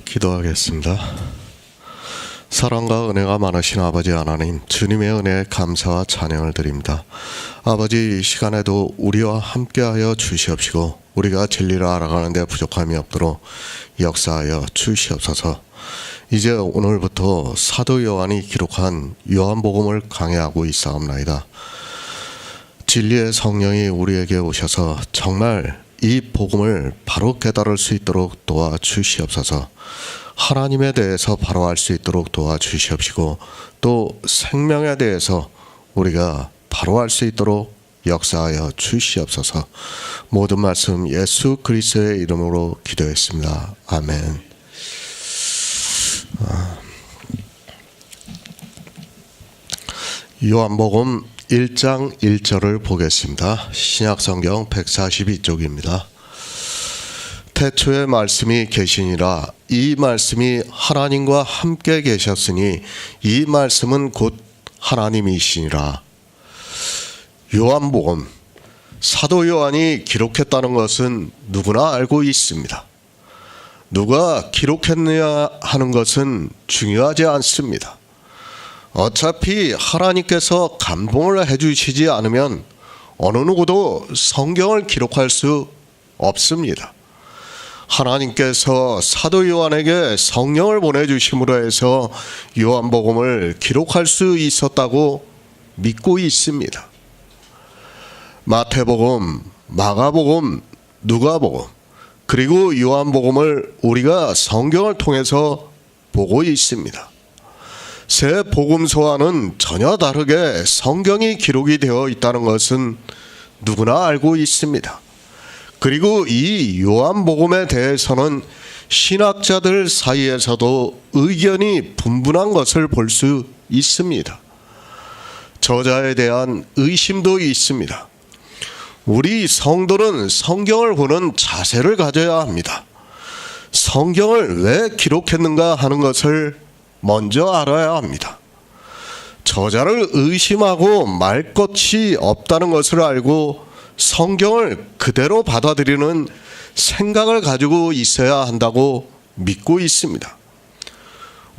기도하겠습니다. 사랑과 은혜가 많으신 아버지 하나님, 주님의 은혜에 감사와 찬양을 드립니다. 아버지, 이 시간에도 우리와 함께하여 주시옵시고 우리가 진리를 알아가는 데 부족함이 없도록 역사하여 주시옵소서. 이제 오늘부터 사도 요한이 기록한 요한복음을 강해하고 있사옵나이다. 진리의 성령이 우리에게 오셔서 정말 이 복음을 바로 깨달을 수 있도록 도와주시옵소서. 하나님에 대해서 바로 알 수 있도록 도와주시옵시고, 또 생명에 대해서 우리가 바로 알 수 있도록 역사하여 주시옵소서. 모든 말씀 예수 그리스도의 이름으로 기도했습니다. 아멘. 요한복음 1장 1절을 보겠습니다. 신약성경 142쪽입니다. 태초에 말씀이 계시니라. 이 말씀이 하나님과 함께 계셨으니 이 말씀은 곧 하나님이시니라. 요한복음, 사도 요한이 기록했다는 것은 누구나 알고 있습니다. 누가 기록했느냐 하는 것은 중요하지 않습니다. 어차피 하나님께서 감동을 해주시지 않으면 어느 누구도 성경을 기록할 수 없습니다. 하나님께서 사도 요한에게 성령을 보내주심으로 해서 요한복음을 기록할 수 있었다고 믿고 있습니다. 마태복음, 마가복음, 누가복음, 그리고 요한복음을 우리가 성경을 통해서 보고 있습니다. 세 복음서와는 전혀 다르게 성경이 기록이 되어 있다는 것은 누구나 알고 있습니다. 그리고 이 요한복음에 대해서는 신학자들 사이에서도 의견이 분분한 것을 볼 수 있습니다. 저자에 대한 의심도 있습니다. 우리 성도는 성경을 보는 자세를 가져야 합니다. 성경을 왜 기록했는가 하는 것을 먼저 알아야 합니다. 저자를 의심하고 말 것이 없다는 것을 알고 성경을 그대로 받아들이는 생각을 가지고 있어야 한다고 믿고 있습니다.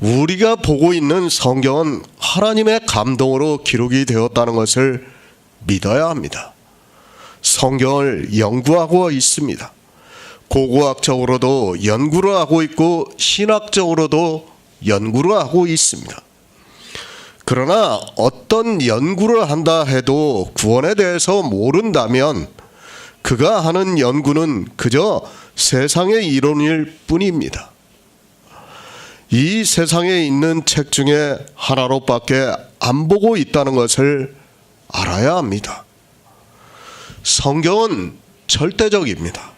우리가 보고 있는 성경은 하나님의 감동으로 기록이 되었다는 것을 믿어야 합니다. 성경을 연구하고 있습니다. 고고학적으로도 연구를 하고 있고 신학적으로도 연구를 하고 있습니다. 그러나 어떤 연구를 한다 해도 구원에 대해서 모른다면 그가 하는 연구는 그저 세상의 이론일 뿐입니다. 이 세상에 있는 책 중에 하나로밖에 안 보고 있다는 것을 알아야 합니다. 성경은 절대적입니다.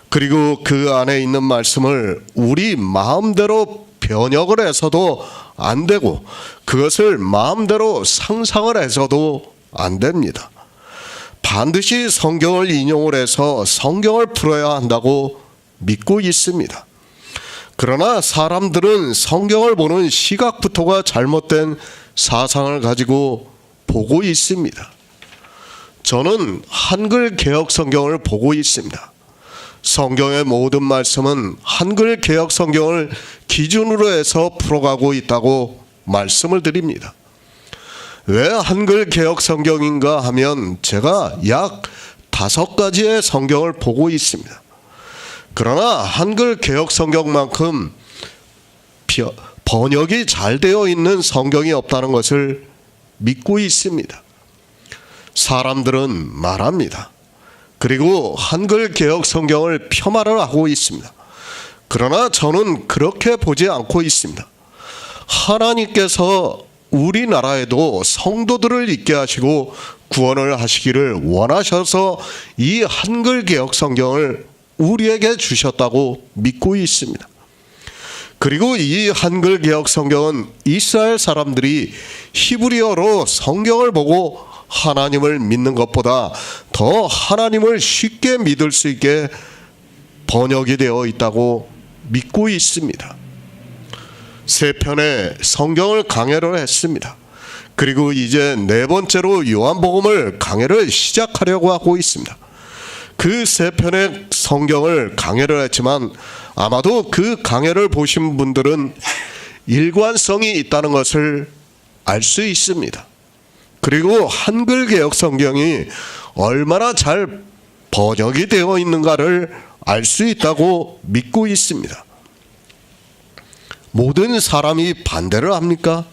그리고 그 안에 있는 말씀을 우리 마음대로 번역을 해서도 안 되고 그것을 마음대로 상상을 해서도 안 됩니다. 반드시 성경을 인용을 해서 성경을 풀어야 한다고 믿고 있습니다. 그러나 사람들은 성경을 보는 시각부터가 잘못된 사상을 가지고 보고 있습니다. 저는 한글 개역 성경을 보고 있습니다. 성경의 모든 말씀은 한글 개역 성경을 기준으로 해서 풀어가고 있다고 말씀을 드립니다. 왜 한글 개역 성경인가 하면 제가 약 5가지의 성경을 보고 있습니다. 그러나 한글 개역 성경만큼 번역이 잘 되어 있는 성경이 없다는 것을 믿고 있습니다. 사람들은 말합니다. 그리고 한글 개역 성경을 폄하를 하고 있습니다. 그러나 저는 그렇게 보지 않고 있습니다. 하나님께서 우리나라에도 성도들을 있게 하시고 구원을 하시기를 원하셔서 이 한글 개역 성경을 우리에게 주셨다고 믿고 있습니다. 그리고 이 한글 개역 성경은 이스라엘 사람들이 히브리어로 성경을 보고 하나님을 믿는 것보다 더 하나님을 쉽게 믿을 수 있게 번역이 되어 있다고 믿고 있습니다. 3편의 성경을 강해를 했습니다. 그리고 이제 4번째로 요한복음을 강해를 시작하려고 하고 있습니다. 그 세 편의 성경을 강해를 했지만 아마도 그 강해를 보신 분들은 일관성이 있다는 것을 알 수 있습니다. 그리고 한글 개역 성경이 얼마나 잘 번역이 되어 있는가를 알 수 있다고 믿고 있습니다. 모든 사람이 반대를 합니까?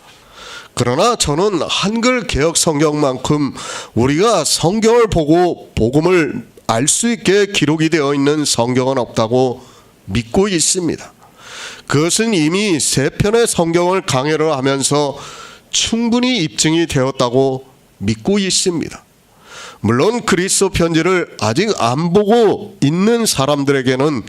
그러나 저는 한글 개역 성경만큼 우리가 성경을 보고 복음을 알 수 있게 기록이 되어 있는 성경은 없다고 믿고 있습니다. 그것은 이미 세 편의 성경을 강해를 하면서 충분히 입증이 되었다고 믿고 있습니다. 물론 그리스도 편지를 아직 안 보고 있는 사람들에게는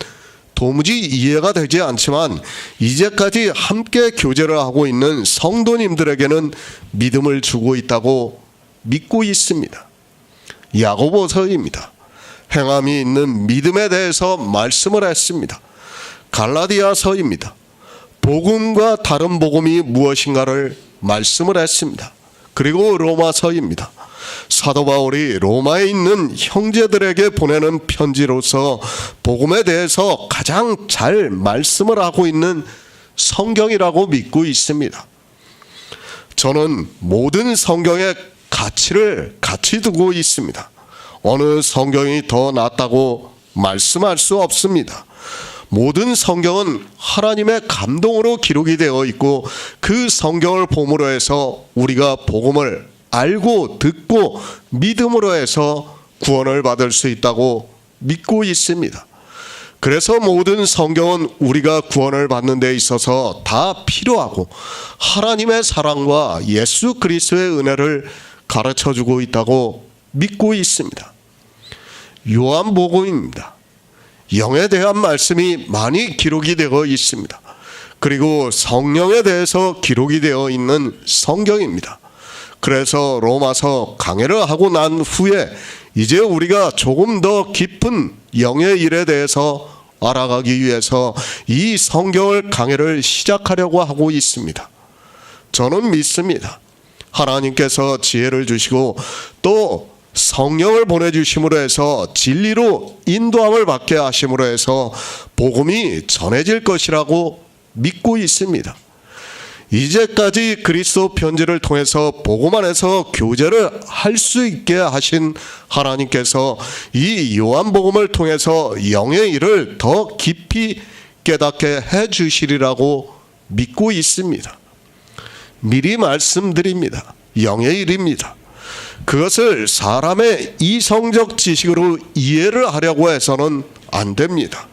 도무지 이해가 되지 않지만 이제까지 함께 교제를 하고 있는 성도님들에게는 믿음을 주고 있다고 믿고 있습니다. 야고보서입니다. 행함이 있는 믿음에 대해서 말씀을 했습니다. 갈라디아서입니다. 복음과 다른 복음이 무엇인가를 말씀을 했습니다. 그리고 로마서입니다. 사도 바울이 로마에 있는 형제들에게 보내는 편지로서 복음에 대해서 가장 잘 말씀을 하고 있는 성경이라고 믿고 있습니다. 저는 모든 성경의 가치를 같이 두고 있습니다. 어느 성경이 더 낫다고 말씀할 수 없습니다. 모든 성경은 하나님의 감동으로 기록이 되어 있고 그 성경을 봄으로 해서 우리가 복음을 알고 듣고 믿음으로 해서 구원을 받을 수 있다고 믿고 있습니다. 그래서 모든 성경은 우리가 구원을 받는 데 있어서 다 필요하고 하나님의 사랑과 예수 그리스도의 은혜를 가르쳐주고 있다고 믿고 있습니다. 요한복음입니다. 영에 대한 말씀이 많이 기록이 되어 있습니다. 그리고 성령에 대해서 기록이 되어 있는 성경입니다. 그래서 로마서 강해를 하고 난 후에 이제 우리가 조금 더 깊은 영의 일에 대해서 알아가기 위해서 이 성경을 강해를 시작하려고 하고 있습니다. 저는 믿습니다. 하나님께서 지혜를 주시고 또 성령을 보내주심으로 해서 진리로 인도함을 받게 하심으로 해서 복음이 전해질 것이라고 믿고 있습니다. 이제까지 그리스도 편지를 통해서 복음 안에서 교제를 할 수 있게 하신 하나님께서 이 요한복음을 통해서 영의 일을 더 깊이 깨닫게 해 주시리라고 믿고 있습니다. 미리 말씀드립니다. 영의 일입니다. 그것을 사람의 이성적 지식으로 이해를 하려고 해서는 안 됩니다.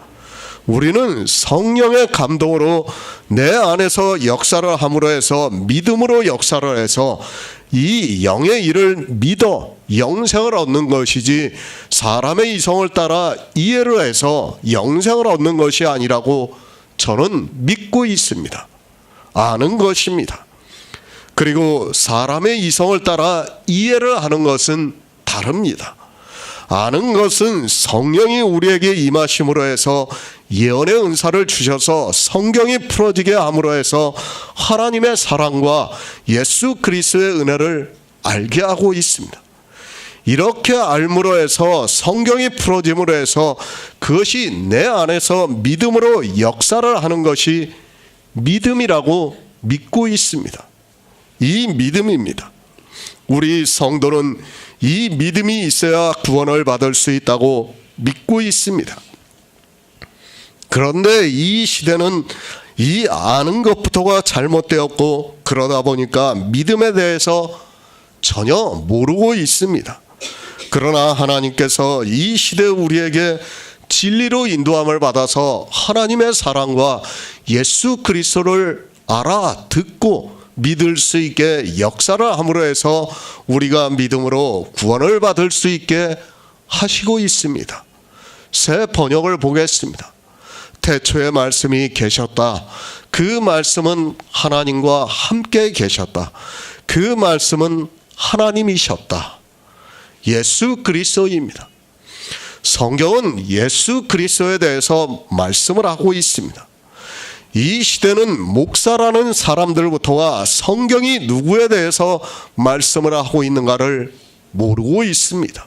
우리는 성령의 감동으로 내 안에서 역사를 함으로 해서 믿음으로 역사를 해서 이 영의 일을 믿어 영생을 얻는 것이지 사람의 이성을 따라 이해를 해서 영생을 얻는 것이 아니라고 저는 믿고 있습니다. 아는 것입니다. 그리고 사람의 이성을 따라 이해를 하는 것은 다릅니다. 아는 것은 성령이 우리에게 임하심으로 해서 예언의 은사를 주셔서 성경이 풀어지게 함으로 해서 하나님의 사랑과 예수 그리스도의 은혜를 알게 하고 있습니다. 이렇게 알므로 해서 성경이 풀어짐으로 해서 그것이 내 안에서 믿음으로 역사를 하는 것이 믿음이라고 믿고 있습니다. 이 믿음입니다. 우리 성도는 이 믿음이 있어야 구원을 받을 수 있다고 믿고 있습니다. 그런데 이 시대는 이 아는 것부터가 잘못되었고 그러다 보니까 믿음에 대해서 전혀 모르고 있습니다. 그러나 하나님께서 이 시대 우리에게 진리로 인도함을 받아서 하나님의 사랑과 예수 그리스도를 알아 듣고 믿을 수 있게 역사를 함으로 해서 우리가 믿음으로 구원을 받을 수 있게 하시고 있습니다. 새 번역을 보겠습니다. 태초에 말씀이 계셨다. 그 말씀은 하나님과 함께 계셨다. 그 말씀은 하나님이셨다. 예수 그리스도입니다. 성경은 예수 그리스도에 대해서 말씀을 하고 있습니다. 이 시대는 목사라는 사람들부터가 성경이 누구에 대해서 말씀을 하고 있는가를 모르고 있습니다.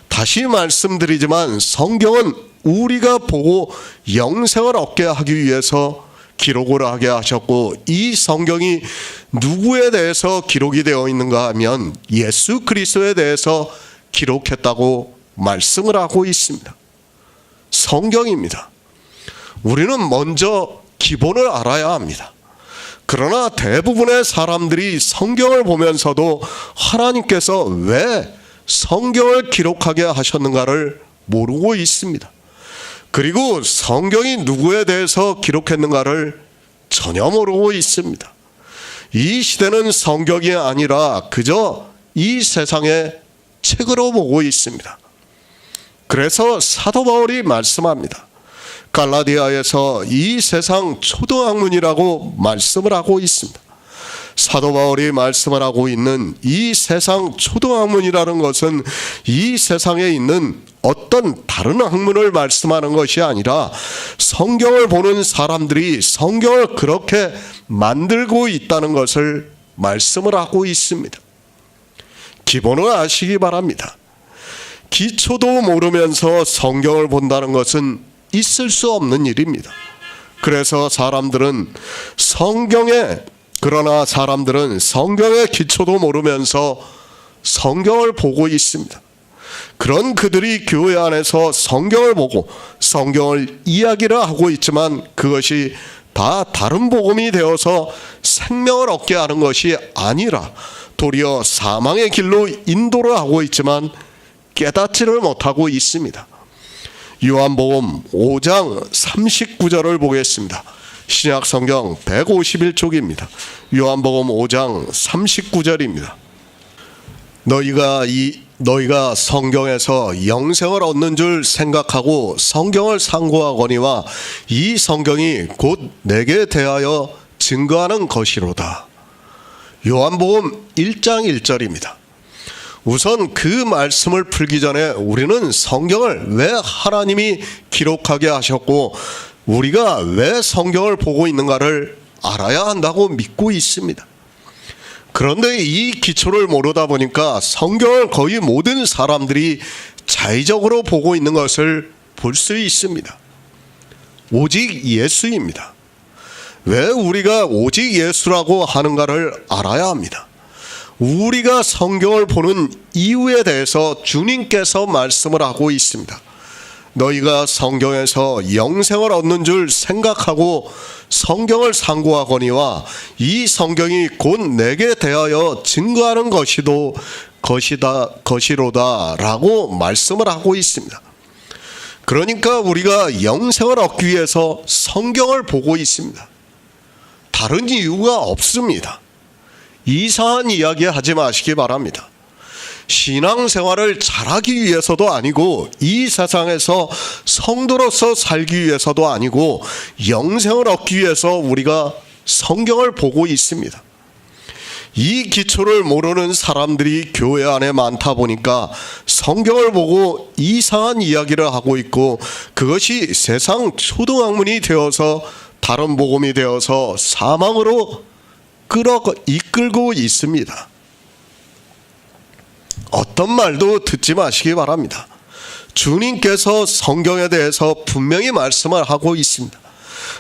다시 말씀드리지만 성경은 우리가 보고 영생을 얻게 하기 위해서 기록을 하게 하셨고, 이 성경이 누구에 대해서 기록이 되어 있는가 하면 예수 그리스도에 대해서 기록했다고 말씀을 하고 있습니다. 성경입니다. 우리는 먼저 기본을 알아야 합니다. 그러나 대부분의 사람들이 성경을 보면서도 하나님께서 왜 성경을 기록하게 하셨는가를 모르고 있습니다. 그리고 성경이 누구에 대해서 기록했는가를 전혀 모르고 있습니다. 이 시대는 성경이 아니라 그저 이 세상의 책으로 보고 있습니다. 그래서 사도 바울이 말씀합니다. 갈라디아에서 이 세상 초등학문이라고 말씀을 하고 있습니다. 사도 바울이 말씀을 하고 있는 이 세상 초등학문이라는 것은 이 세상에 있는 어떤 다른 학문을 말씀하는 것이 아니라 성경을 보는 사람들이 성경을 그렇게 만들고 있다는 것을 말씀을 하고 있습니다. 기본을 아시기 바랍니다. 기초도 모르면서 성경을 본다는 것은 있을 수 없는 일입니다. 그래서 그러나 사람들은 성경의 기초도 모르면서 성경을 보고 있습니다. 그런 그들이 교회 안에서 성경을 보고 성경을 이야기를 하고 있지만 그것이 다 다른 복음이 되어서 생명을 얻게 하는 것이 아니라 도리어 사망의 길로 인도를 하고 있지만 깨닫지를 못하고 있습니다. 요한복음 5장 39절을 보겠습니다. 신약 성경 151쪽입니다. 요한복음 5장 39절입니다. 너희가 성경에서 영생을 얻는 줄 생각하고 성경을 상고하거니와 이 성경이 곧 내게 대하여 증거하는 것이로다. 요한복음 1장 1절입니다. 우선 그 말씀을 풀기 전에 우리는 성경을 왜 하나님이 기록하게 하셨고 우리가 왜 성경을 보고 있는가를 알아야 한다고 믿고 있습니다. 그런데 이 기초를 모르다 보니까 성경을 거의 모든 사람들이 자의적으로 보고 있는 것을 볼 수 있습니다. 오직 예수입니다. 왜 우리가 오직 예수라고 하는가를 알아야 합니다. 우리가 성경을 보는 이유에 대해서 주님께서 말씀을 하고 있습니다. 너희가 성경에서 영생을 얻는 줄 생각하고 성경을 상고하거니와 이 성경이 곧 내게 대하여 증거하는 것이로다 라고 말씀을 하고 있습니다. 그러니까 우리가 영생을 얻기 위해서 성경을 보고 있습니다. 다른 이유가 없습니다. 이상한 이야기 하지 마시기 바랍니다. 신앙생활을 잘하기 위해서도 아니고 이 세상에서 성도로서 살기 위해서도 아니고 영생을 얻기 위해서 우리가 성경을 보고 있습니다. 이 기초를 모르는 사람들이 교회 안에 많다 보니까 성경을 보고 이상한 이야기를 하고 있고 그것이 세상 초등학문이 되어서 다른 복음이 되어서 사망으로 이끌고 있습니다. 어떤 말도 듣지 마시기 바랍니다. 주님께서 성경에 대해서 분명히 말씀을 하고 있습니다.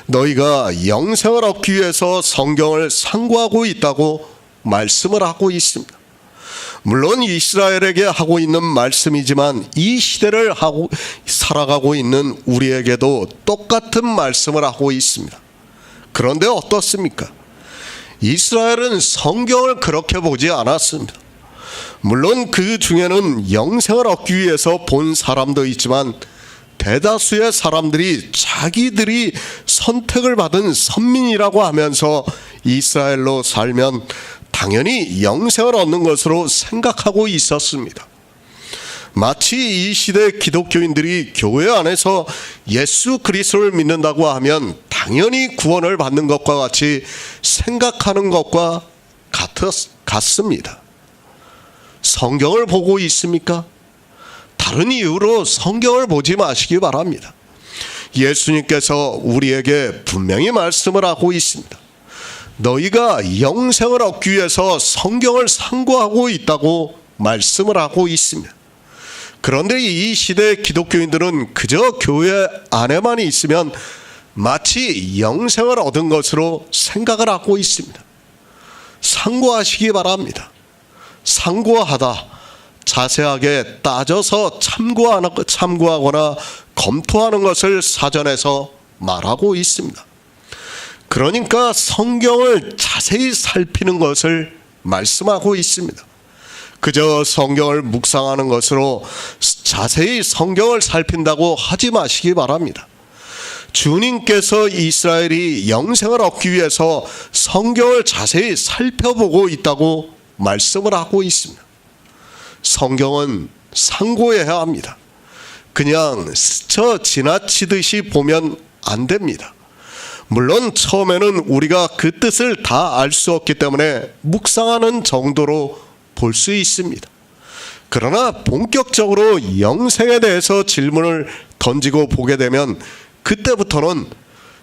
너희가 영생을 얻기 위해서 성경을 상고하고 있다고 말씀을 하고 있습니다. 물론 이스라엘에게 하고 있는 말씀이지만 이 시대를 살아가고 있는 우리에게도 똑같은 말씀을 하고 있습니다. 그런데 어떻습니까? 이스라엘은 성경을 그렇게 보지 않았습니다. 물론 그 중에는 영생을 얻기 위해서 본 사람도 있지만 대다수의 사람들이 자기들이 선택을 받은 선민이라고 하면서 이스라엘로 살면 당연히 영생을 얻는 것으로 생각하고 있었습니다. 마치 이 시대 기독교인들이 교회 안에서 예수 그리스도를 믿는다고 하면 당연히 구원을 받는 것과 같이 생각하는 것과 같습니다. 성경을 보고 있습니까? 다른 이유로 성경을 보지 마시기 바랍니다. 예수님께서 우리에게 분명히 말씀을 하고 있습니다. 너희가 영생을 얻기 위해서 성경을 상고하고 있다고 말씀을 하고 있습니다. 그런데 이 시대 기독교인들은 그저 교회 안에만 있으면 마치 영생을 얻은 것으로 생각을 하고 있습니다. 상고하시기 바랍니다. 상고하다, 자세하게 따져서 참고하거나 검토하는 것을 사전에서 말하고 있습니다. 그러니까 성경을 자세히 살피는 것을 말씀하고 있습니다. 그저 성경을 묵상하는 것으로 자세히 성경을 살핀다고 하지 마시기 바랍니다. 주님께서 이스라엘이 영생을 얻기 위해서 성경을 자세히 살펴보고 있다고 말씀을 하고 있습니다. 성경은 상고해야 합니다. 그냥 스쳐 지나치듯이 보면 안 됩니다. 물론 처음에는 우리가 그 뜻을 다 알 수 없기 때문에 묵상하는 정도로 볼 수 있습니다. 그러나 본격적으로 영생에 대해서 질문을 던지고 보게 되면 그때부터는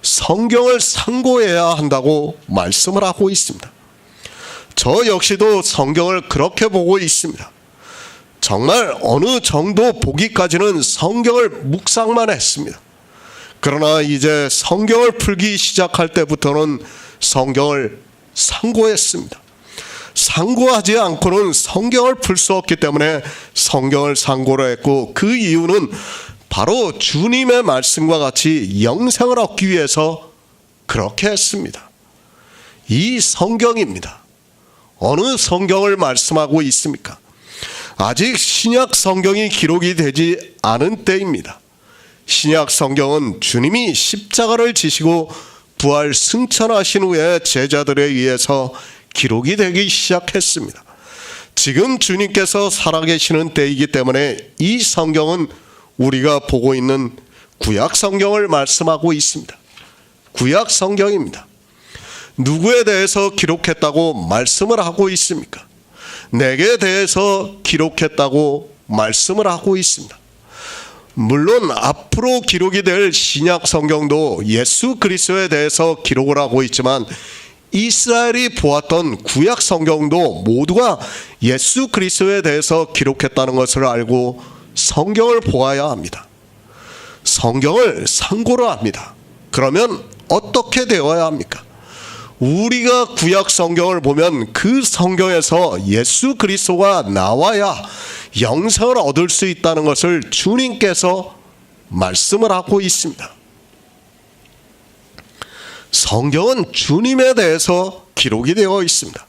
성경을 상고해야 한다고 말씀을 하고 있습니다. 저 역시도 성경을 그렇게 보고 있습니다. 정말 어느 정도 보기까지는 성경을 묵상만 했습니다. 그러나 이제 성경을 풀기 시작할 때부터는 성경을 상고했습니다. 상고하지 않고는 성경을 풀 수 없기 때문에 성경을 상고로 했고, 그 이유는 바로 주님의 말씀과 같이 영생을 얻기 위해서 그렇게 했습니다. 이 성경입니다. 어느 성경을 말씀하고 있습니까? 아직 신약 성경이 기록이 되지 않은 때입니다. 신약 성경은 주님이 십자가를 지시고 부활 승천하신 후에 제자들에 의해서 기록이 되기 시작했습니다. 지금 주님께서 살아계시는 때이기 때문에 이 성경은 우리가 보고 있는 구약 성경을 말씀하고 있습니다. 구약 성경입니다. 누구에 대해서 기록했다고 말씀을 하고 있습니까? 내게 대해서 기록했다고 말씀을 하고 있습니다. 물론 앞으로 기록이 될 신약 성경도 예수 그리스도에 대해서 기록을 하고 있지만, 이스라엘이 보았던 구약 성경도 모두가 예수 그리스도에 대해서 기록했다는 것을 알고 성경을 보아야 합니다. 성경을 상고로 합니다. 그러면 어떻게 되어야 합니까? 우리가 구약 성경을 보면 그 성경에서 예수 그리스도가 나와야 영생을 얻을 수 있다는 것을 주님께서 말씀을 하고 있습니다. 성경은 주님에 대해서 기록이 되어 있습니다.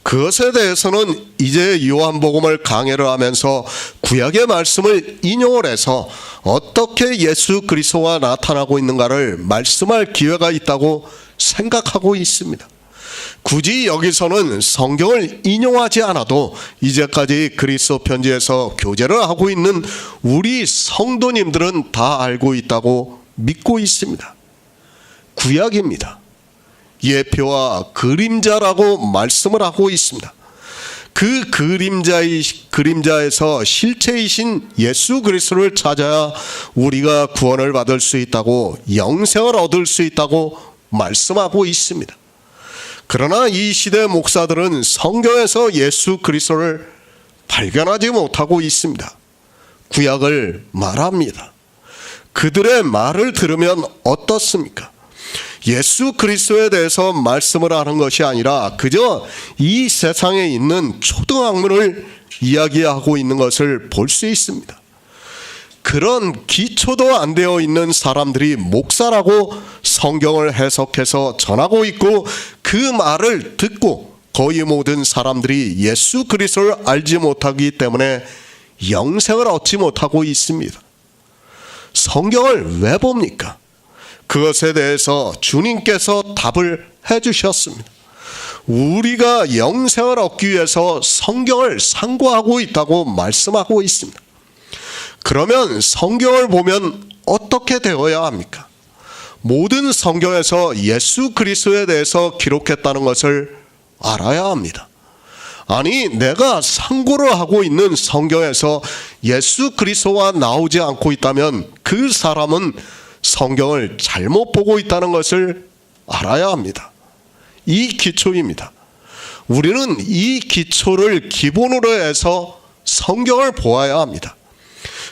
그것에 대해서는 이제 요한복음을 강해를 하면서 구약의 말씀을 인용을 해서 어떻게 예수 그리스도가 나타나고 있는가를 말씀할 기회가 있다고 생각하고 있습니다. 굳이 여기서는 성경을 인용하지 않아도 이제까지 그리스도 편지에서 교제를 하고 있는 우리 성도님들은 다 알고 있다고 믿고 있습니다. 구약입니다. 예표와 그림자라고 말씀을 하고 있습니다. 그 그림자에서 실체이신 예수 그리스도를 찾아야 우리가 구원을 받을 수 있다고, 영생을 얻을 수 있다고 말씀하고 있습니다. 그러나 이 시대 목사들은 성경에서 예수 그리스도를 발견하지 못하고 있습니다. 구약을 말합니다. 그들의 말을 들으면 어떻습니까? 예수 그리스도에 대해서 말씀을 하는 것이 아니라 그저 이 세상에 있는 초등학문을 이야기하고 있는 것을 볼 수 있습니다. 그런 기초도 안 되어 있는 사람들이 목사라고 성경을 해석해서 전하고 있고, 그 말을 듣고 거의 모든 사람들이 예수 그리스도를 알지 못하기 때문에 영생을 얻지 못하고 있습니다. 성경을 왜 봅니까? 그것에 대해서 주님께서 답을 해주셨습니다. 우리가 영생을 얻기 위해서 성경을 상고하고 있다고 말씀하고 있습니다. 그러면 성경을 보면 어떻게 되어야 합니까? 모든 성경에서 예수 그리스도에 대해서 기록했다는 것을 알아야 합니다. 아니, 내가 상고를 하고 있는 성경에서 예수 그리스도가 나오지 않고 있다면 그 사람은 성경을 잘못 보고 있다는 것을 알아야 합니다. 이 기초입니다. 우리는 이 기초를 기본으로 해서 성경을 보아야 합니다.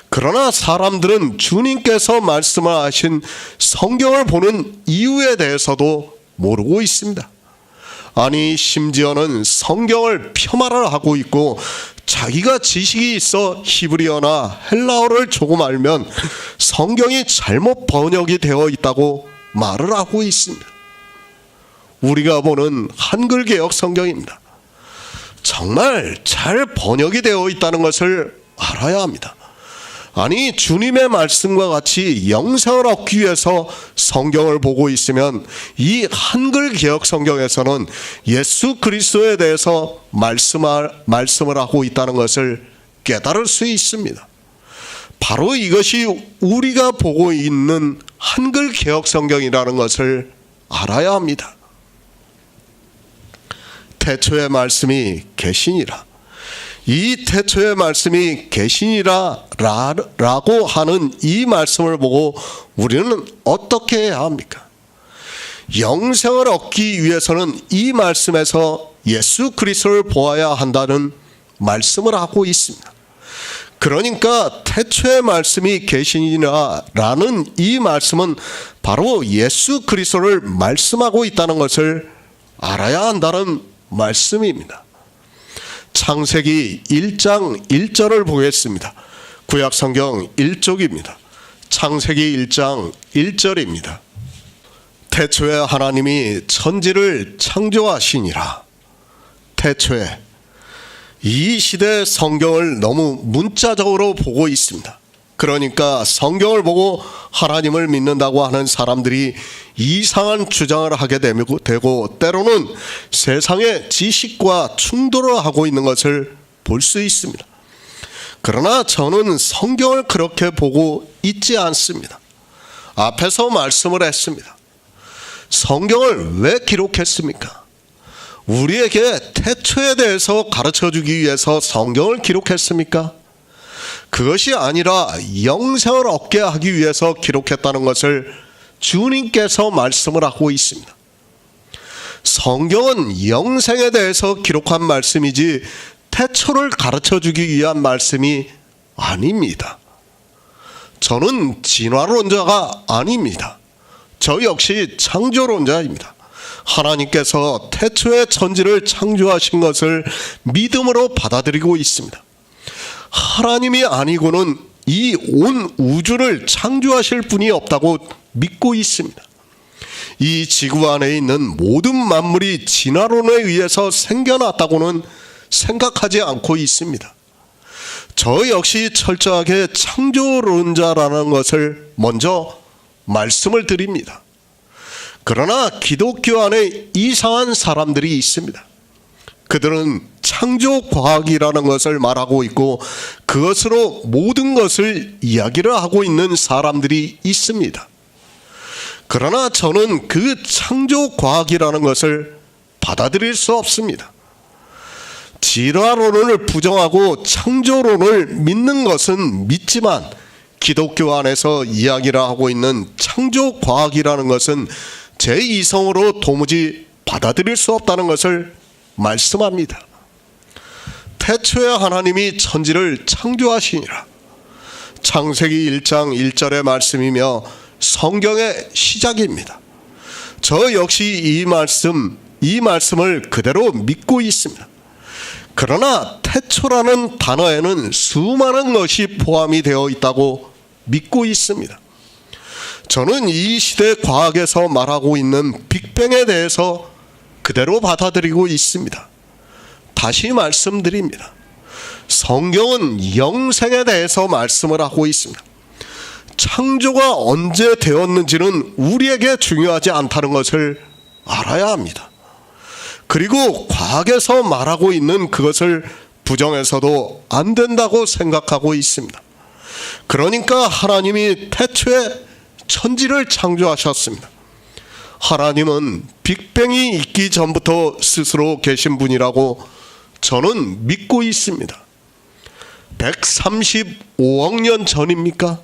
그러나 사람들은 주님께서 말씀하신 성경을 보는 이유에 대해서도 모르고 있습니다. 아니, 심지어는 성경을 폄하를 하고 있고 자기가 지식이 있어 히브리어나 헬라어를 조금 알면 성경이 잘못 번역이 되어 있다고 말을 하고 있습니다. 우리가 보는 한글 개역 성경입니다. 정말 잘 번역이 되어 있다는 것을 알아야 합니다. 아니, 주님의 말씀과 같이 영생을 얻기 위해서 성경을 보고 있으면 이 한글 개역 성경에서는 예수 그리스도에 대해서 말씀을 하고 있다는 것을 깨달을 수 있습니다. 바로 이것이 우리가 보고 있는 한글 개역 성경이라는 것을 알아야 합니다. 태초의 말씀이 계시니라. 이 태초의 말씀이 계시니라 라고 하는 이 말씀을 보고 우리는 어떻게 해야 합니까? 영생을 얻기 위해서는 이 말씀에서 예수 그리스도를 보아야 한다는 말씀을 하고 있습니다. 그러니까 태초의 말씀이 계시니라 라는 이 말씀은 바로 예수 그리스도를 말씀하고 있다는 것을 알아야 한다는 말씀입니다. 창세기 1장 1절을 보겠습니다. 구약성경 1쪽입니다. 창세기 1장 1절입니다. 태초에 하나님이 천지를 창조하시니라. 태초에. 이 시대 성경을 너무 문자적으로 보고 있습니다. 그러니까 성경을 보고 하나님을 믿는다고 하는 사람들이 이상한 주장을 하게 되고 때로는 세상의 지식과 충돌을 하고 있는 것을 볼 수 있습니다. 그러나 저는 성경을 그렇게 보고 있지 않습니다. 앞에서 말씀을 했습니다. 성경을 왜 기록했습니까? 우리에게 태초에 대해서 가르쳐주기 위해서 성경을 기록했습니까? 그것이 아니라 영생을 얻게 하기 위해서 기록했다는 것을 주님께서 말씀을 하고 있습니다. 성경은 영생에 대해서 기록한 말씀이지 태초를 가르쳐주기 위한 말씀이 아닙니다. 저는 진화론자가 아닙니다. 저 역시 창조론자입니다. 하나님께서 태초에 천지를 창조하신 것을 믿음으로 받아들이고 있습니다. 하나님이 아니고는 이 온 우주를 창조하실 분이 없다고 믿고 있습니다. 이 지구 안에 있는 모든 만물이 진화론에 의해서 생겨났다고는 생각하지 않고 있습니다. 저 역시 철저하게 창조론자라는 것을 먼저 말씀을 드립니다. 그러나 기독교 안에 이상한 사람들이 있습니다. 그들은 창조과학이라는 것을 말하고 있고 그것으로 모든 것을 이야기를 하고 있는 사람들이 있습니다. 그러나 저는 그 창조과학이라는 것을 받아들일 수 없습니다. 진화론을 부정하고 창조론을 믿는 것은 믿지만 기독교 안에서 이야기를 하고 있는 창조과학이라는 것은 제 이성으로 도무지 받아들일 수 없다는 것을 말씀합니다. 태초에 하나님이 천지를 창조하시니라. 창세기 1장 1절의 말씀이며 성경의 시작입니다. 저 역시 이 말씀을 그대로 믿고 있습니다. 그러나 태초라는 단어에는 수많은 것이 포함이 되어 있다고 믿고 있습니다. 저는 이 시대 과학에서 말하고 있는 빅뱅에 대해서 그대로 받아들이고 있습니다. 다시 말씀드립니다. 성경은 영생에 대해서 말씀을 하고 있습니다. 창조가 언제 되었는지는 우리에게 중요하지 않다는 것을 알아야 합니다. 그리고 과학에서 말하고 있는 그것을 부정해서도 안 된다고 생각하고 있습니다. 그러니까 하나님이 태초에 천지를 창조하셨습니다. 하나님은 빅뱅이 있기 전부터 스스로 계신 분이라고 저는 믿고 있습니다. 135억 년 전입니까?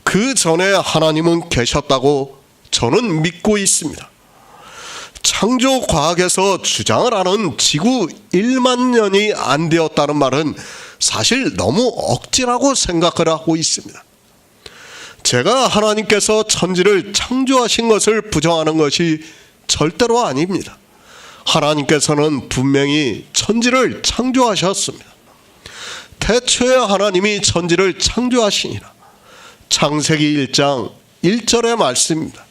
그 전에 하나님은 계셨다고 저는 믿고 있습니다. 창조과학에서 주장을 하는 지구 1만 년이 안 되었다는 말은 사실 너무 억지라고 생각을 하고 있습니다. 제가 하나님께서 천지를 창조하신 것을 부정하는 것이 절대로 아닙니다. 하나님께서는 분명히 천지를 창조하셨습니다. 태초에 하나님이 천지를 창조하시니라. 창세기 1장 1절의 말씀입니다.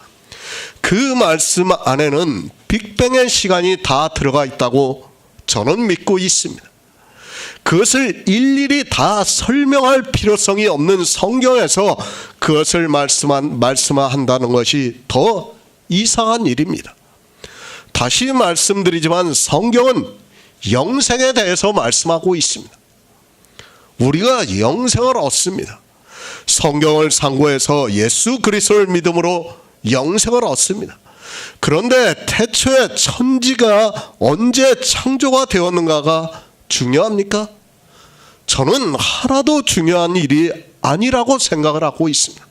그 말씀 안에는 빅뱅의 시간이 다 들어가 있다고 저는 믿고 있습니다. 그것을 일일이 다 설명할 필요성이 없는 성경에서 그것을 말씀한다는 것이 더 이상한 일입니다. 다시 말씀드리지만 성경은 영생에 대해서 말씀하고 있습니다. 우리가 영생을 얻습니다. 성경을 상고해서 예수 그리스도를 믿음으로 영생을 얻습니다. 그런데 태초에 천지가 언제 창조가 되었는가가 중요합니까? 저는 하나도 중요한 일이 아니라고 생각을 하고 있습니다.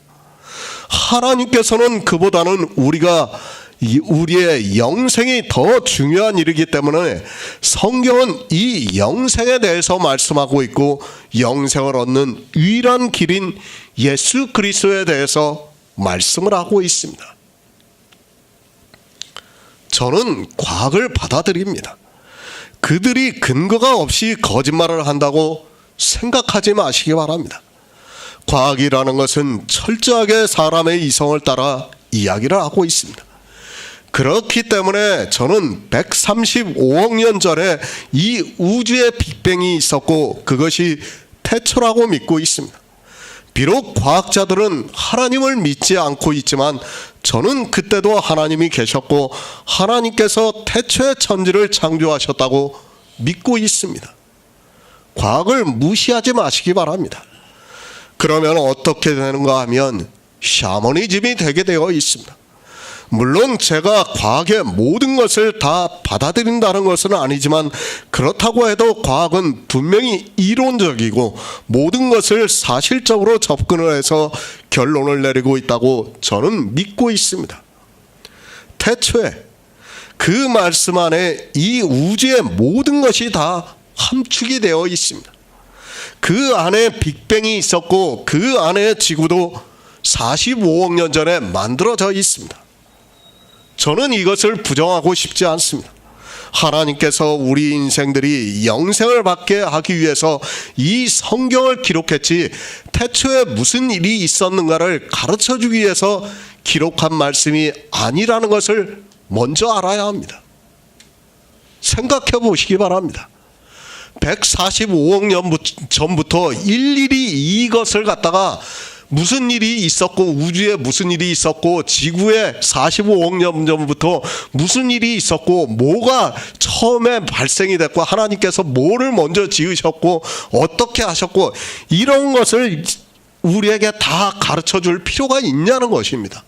하나님께서는 그보다는 우리의 영생이 더 중요한 일이기 때문에 성경은 이 영생에 대해서 말씀하고 있고 영생을 얻는 유일한 길인 예수 그리스도에 대해서 말씀을 하고 있습니다. 저는 과학을 받아들입니다. 그들이 근거가 없이 거짓말을 한다고 생각하지 마시기 바랍니다. 과학이라는 것은 철저하게 사람의 이성을 따라 이야기를 하고 있습니다. 그렇기 때문에 저는 135억 년 전에 이 우주의 빅뱅이 있었고 그것이 태초라고 믿고 있습니다. 비록 과학자들은 하나님을 믿지 않고 있지만 저는 그때도 하나님이 계셨고 하나님께서 태초의 천지를 창조하셨다고 믿고 있습니다. 과학을 무시하지 마시기 바랍니다. 그러면 어떻게 되는가 하면 샤머니즘이 되게 되어 있습니다. 물론 제가 과학의 모든 것을 다 받아들인다는 것은 아니지만 그렇다고 해도 과학은 분명히 이론적이고 모든 것을 사실적으로 접근을 해서 결론을 내리고 있다고 저는 믿고 있습니다. 태초에 그 말씀 안에 이 우주의 모든 것이 다 함축이 되어 있습니다. 그 안에 빅뱅이 있었고 그 안에 지구도 45억 년 전에 만들어져 있습니다. 저는 이것을 부정하고 싶지 않습니다. 하나님께서 우리 인생들이 영생을 받게 하기 위해서 이 성경을 기록했지 태초에 무슨 일이 있었는가를 가르쳐주기 위해서 기록한 말씀이 아니라는 것을 먼저 알아야 합니다. 생각해 보시기 바랍니다. 145억 년 전부터 일일이 이것을 갖다가 무슨 일이 있었고 우주에 무슨 일이 있었고 지구에 45억 년 전부터 무슨 일이 있었고 뭐가 처음에 발생이 됐고 하나님께서 뭐를 먼저 지으셨고 어떻게 하셨고 이런 것을 우리에게 다 가르쳐 줄 필요가 있냐는 것입니다.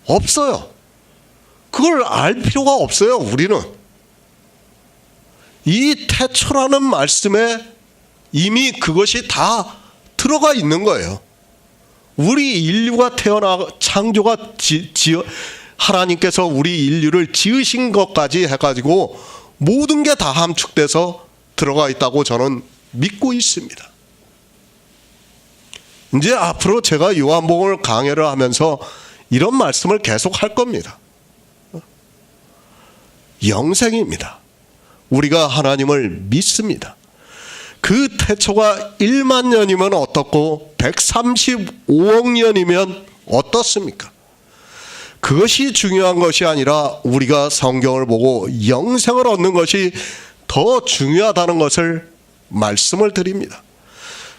없어요. 그걸 알 필요가 없어요. 우리는 이 태초라는 말씀에 이미 그것이 다 들어가 있는 거예요. 우리 인류가 창조가 하나님께서 우리 인류를 지으신 것까지 해가지고 모든 게 다 함축돼서 들어가 있다고 저는 믿고 있습니다. 이제 앞으로 제가 요한복음을 강해를 하면서 이런 말씀을 계속 할 겁니다. 영생입니다. 우리가 하나님을 믿습니다. 그 태초가 1만 년이면 어떻고 135억 년이면 어떻습니까? 그것이 중요한 것이 아니라 우리가 성경을 보고 영생을 얻는 것이 더 중요하다는 것을 말씀을 드립니다.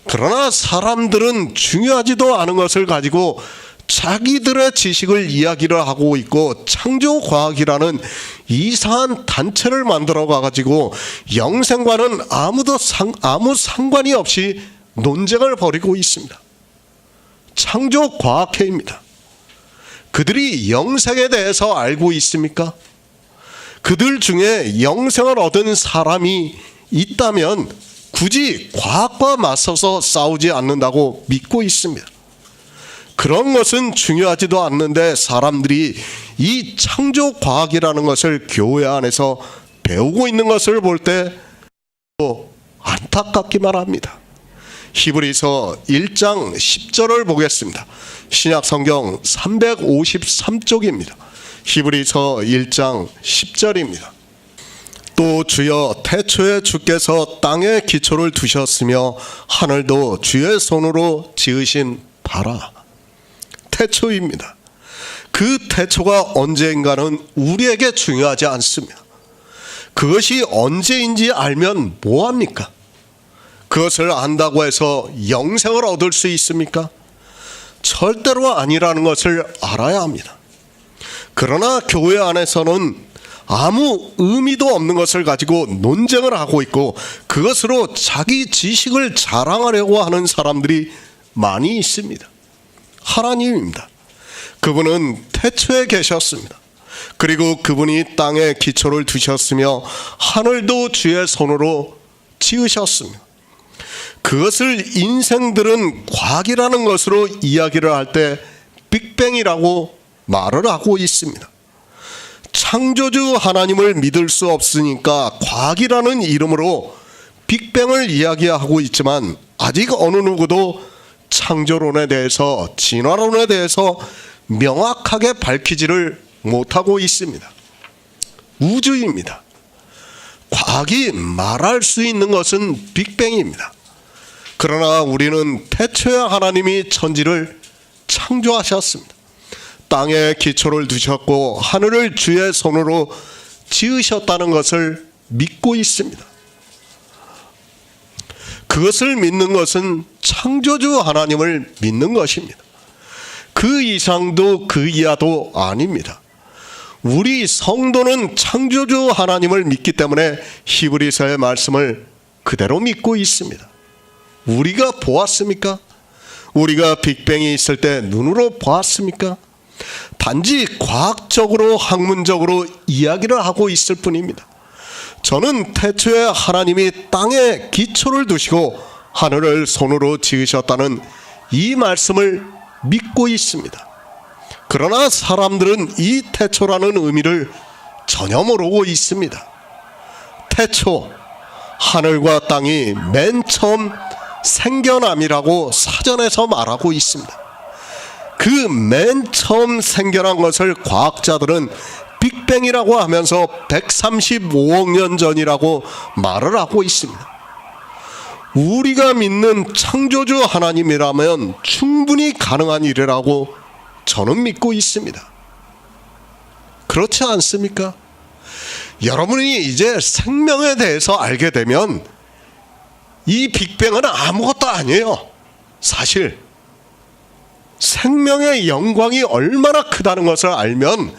그러나 사람들은 중요하지도 않은 것을 가지고 자기들의 지식을 이야기를 하고 있고 창조과학이라는 이상한 단체를 만들어 가지고 영생과는 아무 상관이 없이 논쟁을 벌이고 있습니다. 창조과학회입니다. 그들이 영생에 대해서 알고 있습니까? 그들 중에 영생을 얻은 사람이 있다면 굳이 과학과 맞서서 싸우지 않는다고 믿고 있습니다. 그런 것은 중요하지도 않는데 사람들이 이 창조과학이라는 것을 교회 안에서 배우고 있는 것을 볼 때 안타깝기만 합니다. 히브리서 1장 10절을 보겠습니다. 신약성경 353쪽입니다. 히브리서 1장 10절입니다. 또 주여 태초에 주께서 땅에 기초를 두셨으며 하늘도 주의 손으로 지으신 바라. 태초입니다. 그 태초가 언제인가는 우리에게 중요하지 않습니다. 그것이 언제인지 알면 뭐합니까? 그것을 안다고 해서 영생을 얻을 수 있습니까? 절대로 아니라는 것을 알아야 합니다. 그러나 교회 안에서는 아무 의미도 없는 것을 가지고 논쟁을 하고 있고 그것으로 자기 지식을 자랑하려고 하는 사람들이 많이 있습니다. 하나님입니다. 그분은 태초에 계셨습니다. 그리고 그분이 땅에 기초를 두셨으며 하늘도 주의 손으로 지으셨습니다. 그것을 인생들은 과학이라는 것으로 이야기를 할 때 빅뱅이라고 말을 하고 있습니다. 창조주 하나님을 믿을 수 없으니까 과학이라는 이름으로 빅뱅을 이야기하고 있지만 아직 어느 누구도 창조론에 대해서 진화론에 대해서 명확하게 밝히지를 못하고 있습니다. 우주입니다. 과학이 말할 수 있는 것은 빅뱅입니다. 그러나 우리는 태초에 하나님이 천지를 창조하셨습니다. 땅에 기초를 두셨고 하늘을 주의 손으로 지으셨다는 것을 믿고 있습니다. 그것을 믿는 것은 창조주 하나님을 믿는 것입니다. 그 이상도 그 이하도 아닙니다. 우리 성도는 창조주 하나님을 믿기 때문에 히브리서의 말씀을 그대로 믿고 있습니다. 우리가 보았습니까? 우리가 빅뱅이 있을 때 눈으로 보았습니까? 단지 과학적으로 학문적으로 이야기를 하고 있을 뿐입니다. 저는 태초에 하나님이 땅에 기초를 두시고 하늘을 손으로 지으셨다는 이 말씀을 믿고 있습니다. 그러나 사람들은 이 태초라는 의미를 전혀 모르고 있습니다. 태초, 하늘과 땅이 맨 처음 생겨남이라고 사전에서 말하고 있습니다. 그 맨 처음 생겨난 것을 과학자들은 빅뱅이라고 하면서 135억 년 전이라고 말을 하고 있습니다. 우리가 믿는 창조주 하나님이라면 충분히 가능한 일이라고 저는 믿고 있습니다. 그렇지 않습니까? 여러분이 이제 생명에 대해서 알게 되면 이 빅뱅은 아무것도 아니에요. 사실 생명의 영광이 얼마나 크다는 것을 알면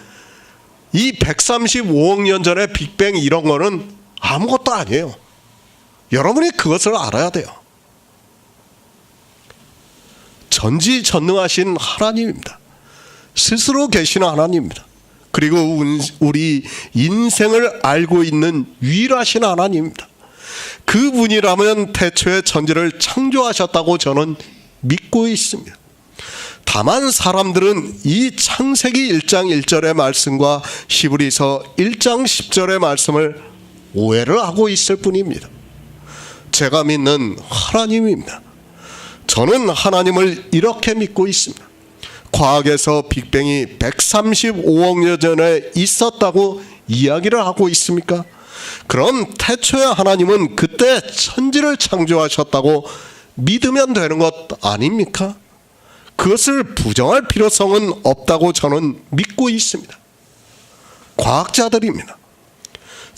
이 135억 년 전의 빅뱅 이런 거는 아무것도 아니에요. 여러분이 그것을 알아야 돼요. 전지전능하신 하나님입니다. 스스로 계시는 하나님입니다. 그리고 우리 인생을 알고 있는 유일하신 하나님입니다. 그분이라면 태초에 천지를 창조하셨다고 저는 믿고 있습니다. 다만 사람들은 이 창세기 1장 1절의 말씀과 히브리서 1장 10절의 말씀을 오해를 하고 있을 뿐입니다. 제가 믿는 하나님입니다. 저는 하나님을 이렇게 믿고 있습니다. 과학에서 빅뱅이 135억 년 전에 있었다고 이야기를 하고 있습니까? 그럼 태초에 하나님은 그때 천지를 창조하셨다고 믿으면 되는 것 아닙니까? 그것을 부정할 필요성은 없다고 저는 믿고 있습니다. 과학자들입니다.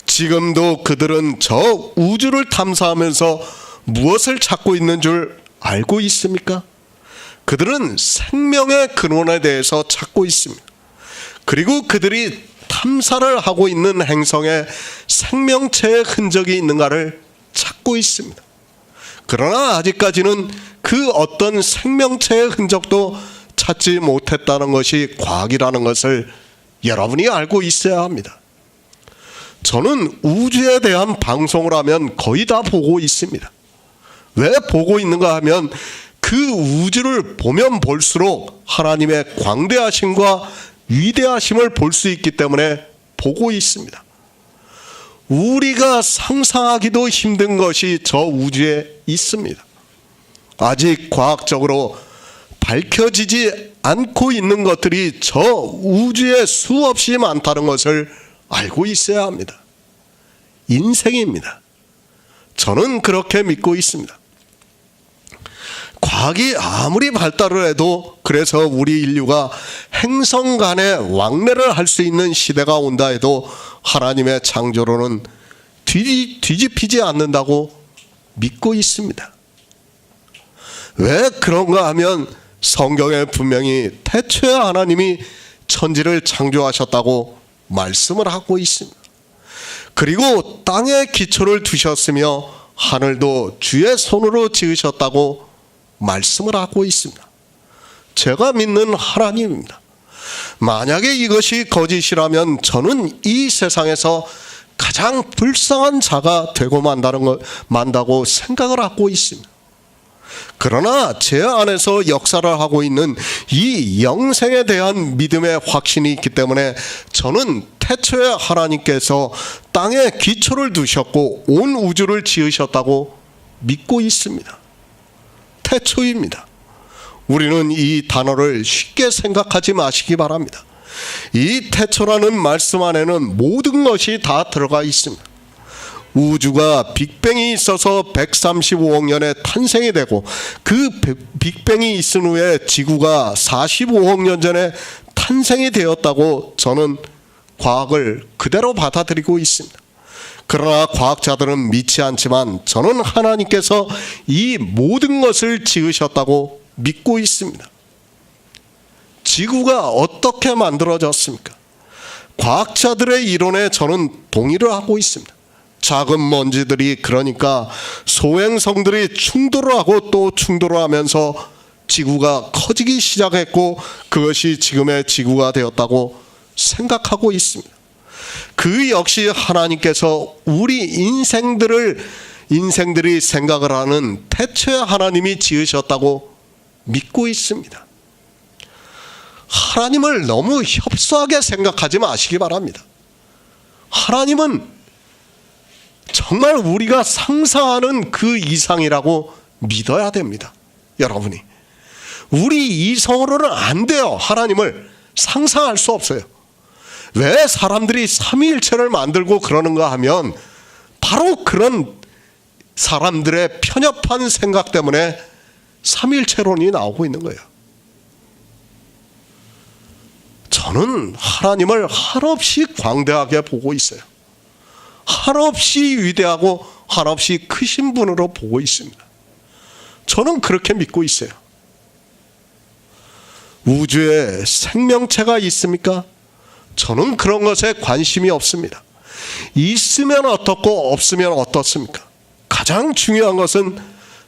지금도 그들은 저 우주를 탐사하면서 무엇을 찾고 있는 줄 알고 있습니까? 그들은 생명의 근원에 대해서 찾고 있습니다. 그리고 그들이 탐사를 하고 있는 행성에 생명체의 흔적이 있는가를 찾고 있습니다. 그러나 아직까지는 그 어떤 생명체의 흔적도 찾지 못했다는 것이 과학이라는 것을 여러분이 알고 있어야 합니다. 저는 우주에 대한 방송을 하면 거의 다 보고 있습니다. 왜 보고 있는가 하면 그 우주를 보면 볼수록 하나님의 광대하심과 위대하심을 볼 수 있기 때문에 보고 있습니다. 우리가 상상하기도 힘든 것이 저 우주에 있습니다. 아직 과학적으로 밝혀지지 않고 있는 것들이 저 우주에 수없이 많다는 것을 알고 있어야 합니다. 인생입니다. 저는 그렇게 믿고 있습니다. 과학이 아무리 발달을 해도 그래서 우리 인류가 행성 간에 왕래를 할 수 있는 시대가 온다 해도 하나님의 창조로는 뒤집히지 않는다고 믿고 있습니다. 왜 그런가 하면 성경에 분명히 태초에 하나님이 천지를 창조하셨다고 말씀을 하고 있습니다. 그리고 땅에 기초를 두셨으며 하늘도 주의 손으로 지으셨다고 말씀을 하고 있습니다. 제가 믿는 하나님입니다. 만약에 이것이 거짓이라면 저는 이 세상에서 가장 불쌍한 자가 되고 만다고 생각을 하고 있습니다. 그러나 제 안에서 역사를 하고 있는 이 영생에 대한 믿음의 확신이 있기 때문에 저는 태초에 하나님께서 땅에 기초를 두셨고 온 우주를 지으셨다고 믿고 있습니다. 태초입니다. 우리는 이 단어를 쉽게 생각하지 마시기 바랍니다. 이 태초라는 말씀 안에는 모든 것이 다 들어가 있습니다. 우주가 빅뱅이 있어서 135억 년에 탄생이 되고 그 빅뱅이 있은 후에 지구가 45억 년 전에 탄생이 되었다고 저는 과학을 그대로 받아들이고 있습니다. 그러나 과학자들은 믿지 않지만 저는 하나님께서 이 모든 것을 지으셨다고 믿고 있습니다. 지구가 어떻게 만들어졌습니까? 과학자들의 이론에 저는 동의를 하고 있습니다. 작은 먼지들이 그러니까 소행성들이 충돌을 하고 또 충돌을 하면서 지구가 커지기 시작했고 그것이 지금의 지구가 되었다고 생각하고 있습니다. 그 역시 하나님께서 우리 인생들이 생각을 하는 태초에 하나님이 지으셨다고 믿고 있습니다. 하나님을 너무 협소하게 생각하지 마시기 바랍니다. 하나님은 정말 우리가 상상하는 그 이상이라고 믿어야 됩니다. 여러분이 우리 이성으로는 안 돼요. 하나님을 상상할 수 없어요. 왜 사람들이 삼위일체를 만들고 그러는가 하면 바로 그런 사람들의 편협한 생각 때문에 삼위일체론이 나오고 있는 거예요. 저는 하나님을 한없이 광대하게 보고 있어요. 한없이 위대하고 한없이 크신 분으로 보고 있습니다. 저는 그렇게 믿고 있어요. 우주에 생명체가 있습니까? 저는 그런 것에 관심이 없습니다. 있으면 어떻고 없으면 어떻습니까? 가장 중요한 것은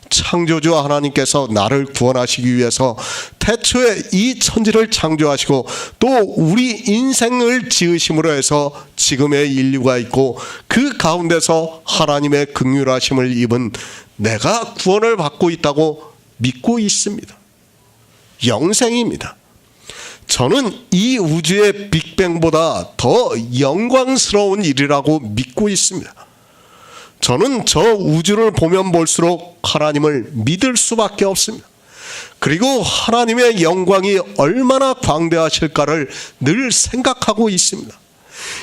창조주 하나님께서 나를 구원하시기 위해서 태초에 이 천지를 창조하시고 또 우리 인생을 지으심으로 해서 지금의 인류가 있고 그 가운데서 하나님의 긍휼하심을 입은 내가 구원을 받고 있다고 믿고 있습니다. 영생입니다. 저는 이 우주의 빅뱅보다 더 영광스러운 일이라고 믿고 있습니다. 저는 저 우주를 보면 볼수록 하나님을 믿을 수밖에 없습니다. 그리고 하나님의 영광이 얼마나 광대하실까를 늘 생각하고 있습니다.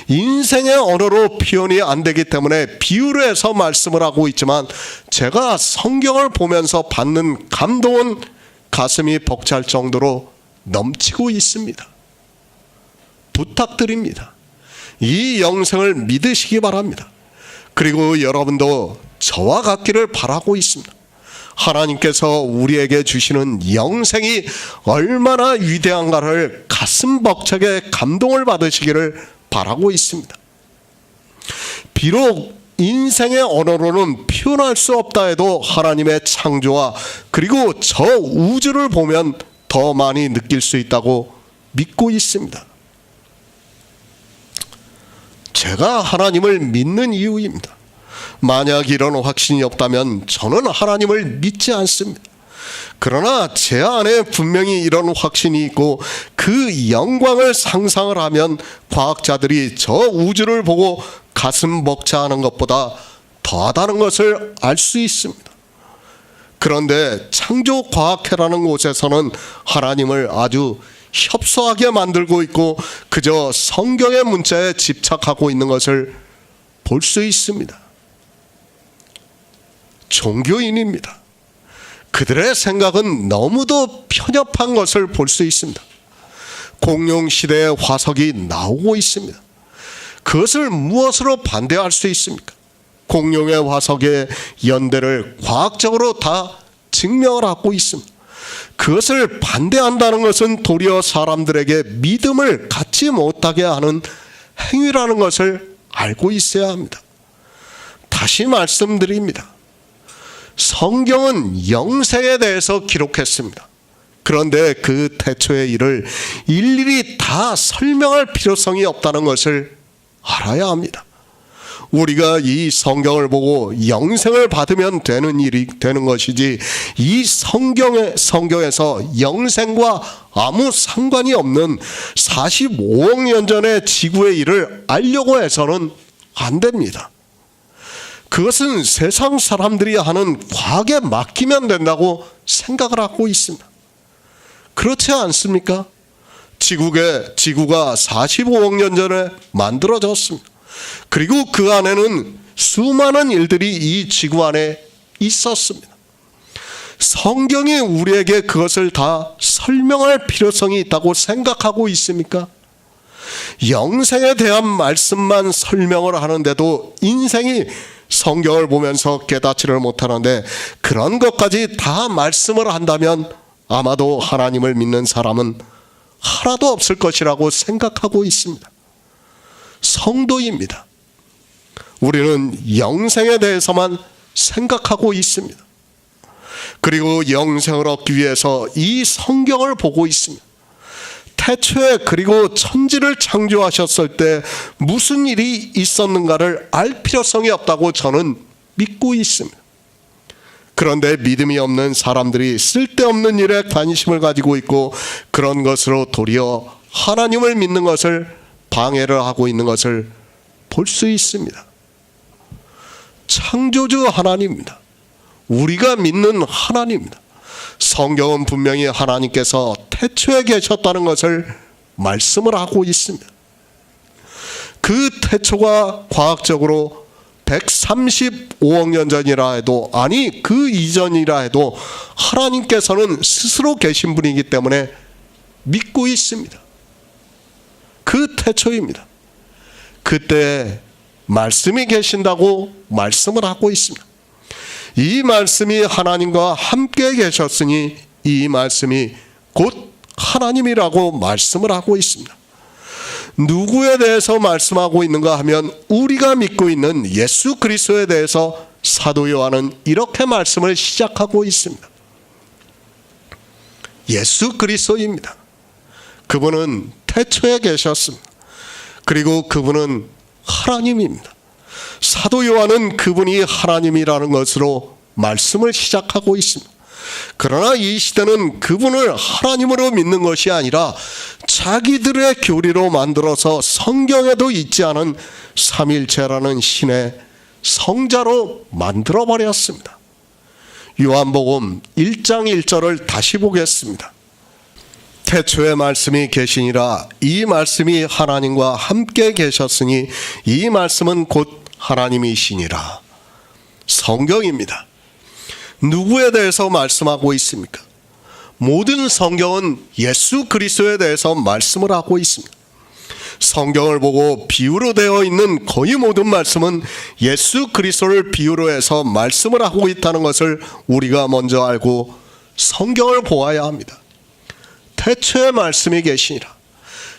인생의 언어로 표현이 안 되기 때문에 비유를 해서 말씀을 하고 있지만 제가 성경을 보면서 받는 감동은 가슴이 벅찰 정도로 넘치고 있습니다. 부탁드립니다. 이 영생을 믿으시기 바랍니다. 그리고 여러분도 저와 같기를 바라고 있습니다. 하나님께서 우리에게 주시는 영생이 얼마나 위대한가를 가슴 벅차게 감동을 받으시기를 바라고 있습니다. 비록 인생의 언어로는 표현할 수 없다 해도 하나님의 창조와 그리고 저 우주를 보면 더 많이 느낄 수 있다고 믿고 있습니다. 제가 하나님을 믿는 이유입니다. 만약 이런 확신이 없다면 저는 하나님을 믿지 않습니다. 그러나 제 안에 분명히 이런 확신이 있고 그 영광을 상상을 하면 과학자들이 저 우주를 보고 가슴 벅차하는 것보다 더하다는 것을 알 수 있습니다. 그런데 창조과학회라는 곳에서는 하나님을 아주 협소하게 만들고 있고 그저 성경의 문자에 집착하고 있는 것을 볼 수 있습니다. 종교인입니다. 그들의 생각은 너무도 편협한 것을 볼 수 있습니다. 공룡 시대의 화석이 나오고 있습니다. 그것을 무엇으로 반대할 수 있습니까? 공룡의 화석의 연대를 과학적으로 다 증명을 하고 있습니다. 그것을 반대한다는 것은 도리어 사람들에게 믿음을 갖지 못하게 하는 행위라는 것을 알고 있어야 합니다. 다시 말씀드립니다. 성경은 영생에 대해서 기록했습니다. 그런데 그 태초의 일을 일일이 다 설명할 필요성이 없다는 것을 알아야 합니다. 우리가 이 성경을 보고 영생을 받으면 되는 일이 되는 것이지 이 성경에서 영생과 아무 상관이 없는 45억 년 전의 지구의 일을 알려고 해서는 안 됩니다. 그것은 세상 사람들이 하는 과학에 맡기면 된다고 생각을 하고 있습니다. 그렇지 않습니까? 지구가 45억 년 전에 만들어졌습니다. 그리고 그 안에는 수많은 일들이 이 지구 안에 있었습니다. 성경이 우리에게 그것을 다 설명할 필요성이 있다고 생각하고 있습니까? 영생에 대한 말씀만 설명을 하는데도 인생이 성경을 보면서 깨닫지를 못하는데 그런 것까지 다 말씀을 한다면 아마도 하나님을 믿는 사람은 하나도 없을 것이라고 생각하고 있습니다. 성도입니다. 우리는 영생에 대해서만 생각하고 있습니다. 그리고 영생을 얻기 위해서 이 성경을 보고 있습니다. 태초에 그리고 천지를 창조하셨을 때 무슨 일이 있었는가를 알 필요성이 없다고 저는 믿고 있습니다. 그런데 믿음이 없는 사람들이 쓸데없는 일에 관심을 가지고 있고 그런 것으로 도리어 하나님을 믿는 것을 방해를 하고 있는 것을 볼 수 있습니다. 창조주 하나님입니다. 우리가 믿는 하나님입니다. 성경은 분명히 하나님께서 태초에 계셨다는 것을 말씀을 하고 있습니다. 그 태초가 과학적으로 135억 년 전이라 해도 아니 그 이전이라 해도 하나님께서는 스스로 계신 분이기 때문에 믿고 있습니다. 그 태초입니다. 그때 말씀이 계신다고 말씀을 하고 있습니다. 이 말씀이 하나님과 함께 계셨으니 이 말씀이 곧 하나님이라고 말씀을 하고 있습니다. 누구에 대해서 말씀하고 있는가 하면 우리가 믿고 있는 예수 그리스도에 대해서 사도 요한은 이렇게 말씀을 시작하고 있습니다. 예수 그리스도입니다. 그분은 태초에 계셨습니다. 그리고 그분은 하나님입니다. 사도 요한은 그분이 하나님이라는 것으로 말씀을 시작하고 있습니다. 그러나 이 시대는 그분을 하나님으로 믿는 것이 아니라 자기들의 교리로 만들어서 성경에도 있지 않은 삼일체라는 신의 성자로 만들어버렸습니다. 요한복음 1장 1절을 다시 보겠습니다. 태초에 말씀이 계시니라 이 말씀이 하나님과 함께 계셨으니 이 말씀은 곧 하나님이시니라. 성경입니다. 누구에 대해서 말씀하고 있습니까? 모든 성경은 예수 그리스도에 대해서 말씀을 하고 있습니다. 성경을 보고 비유로 되어 있는 거의 모든 말씀은 예수 그리스도를 비유로 해서 말씀을 하고 있다는 것을 우리가 먼저 알고 성경을 보아야 합니다. 태초에 말씀이 계시니라.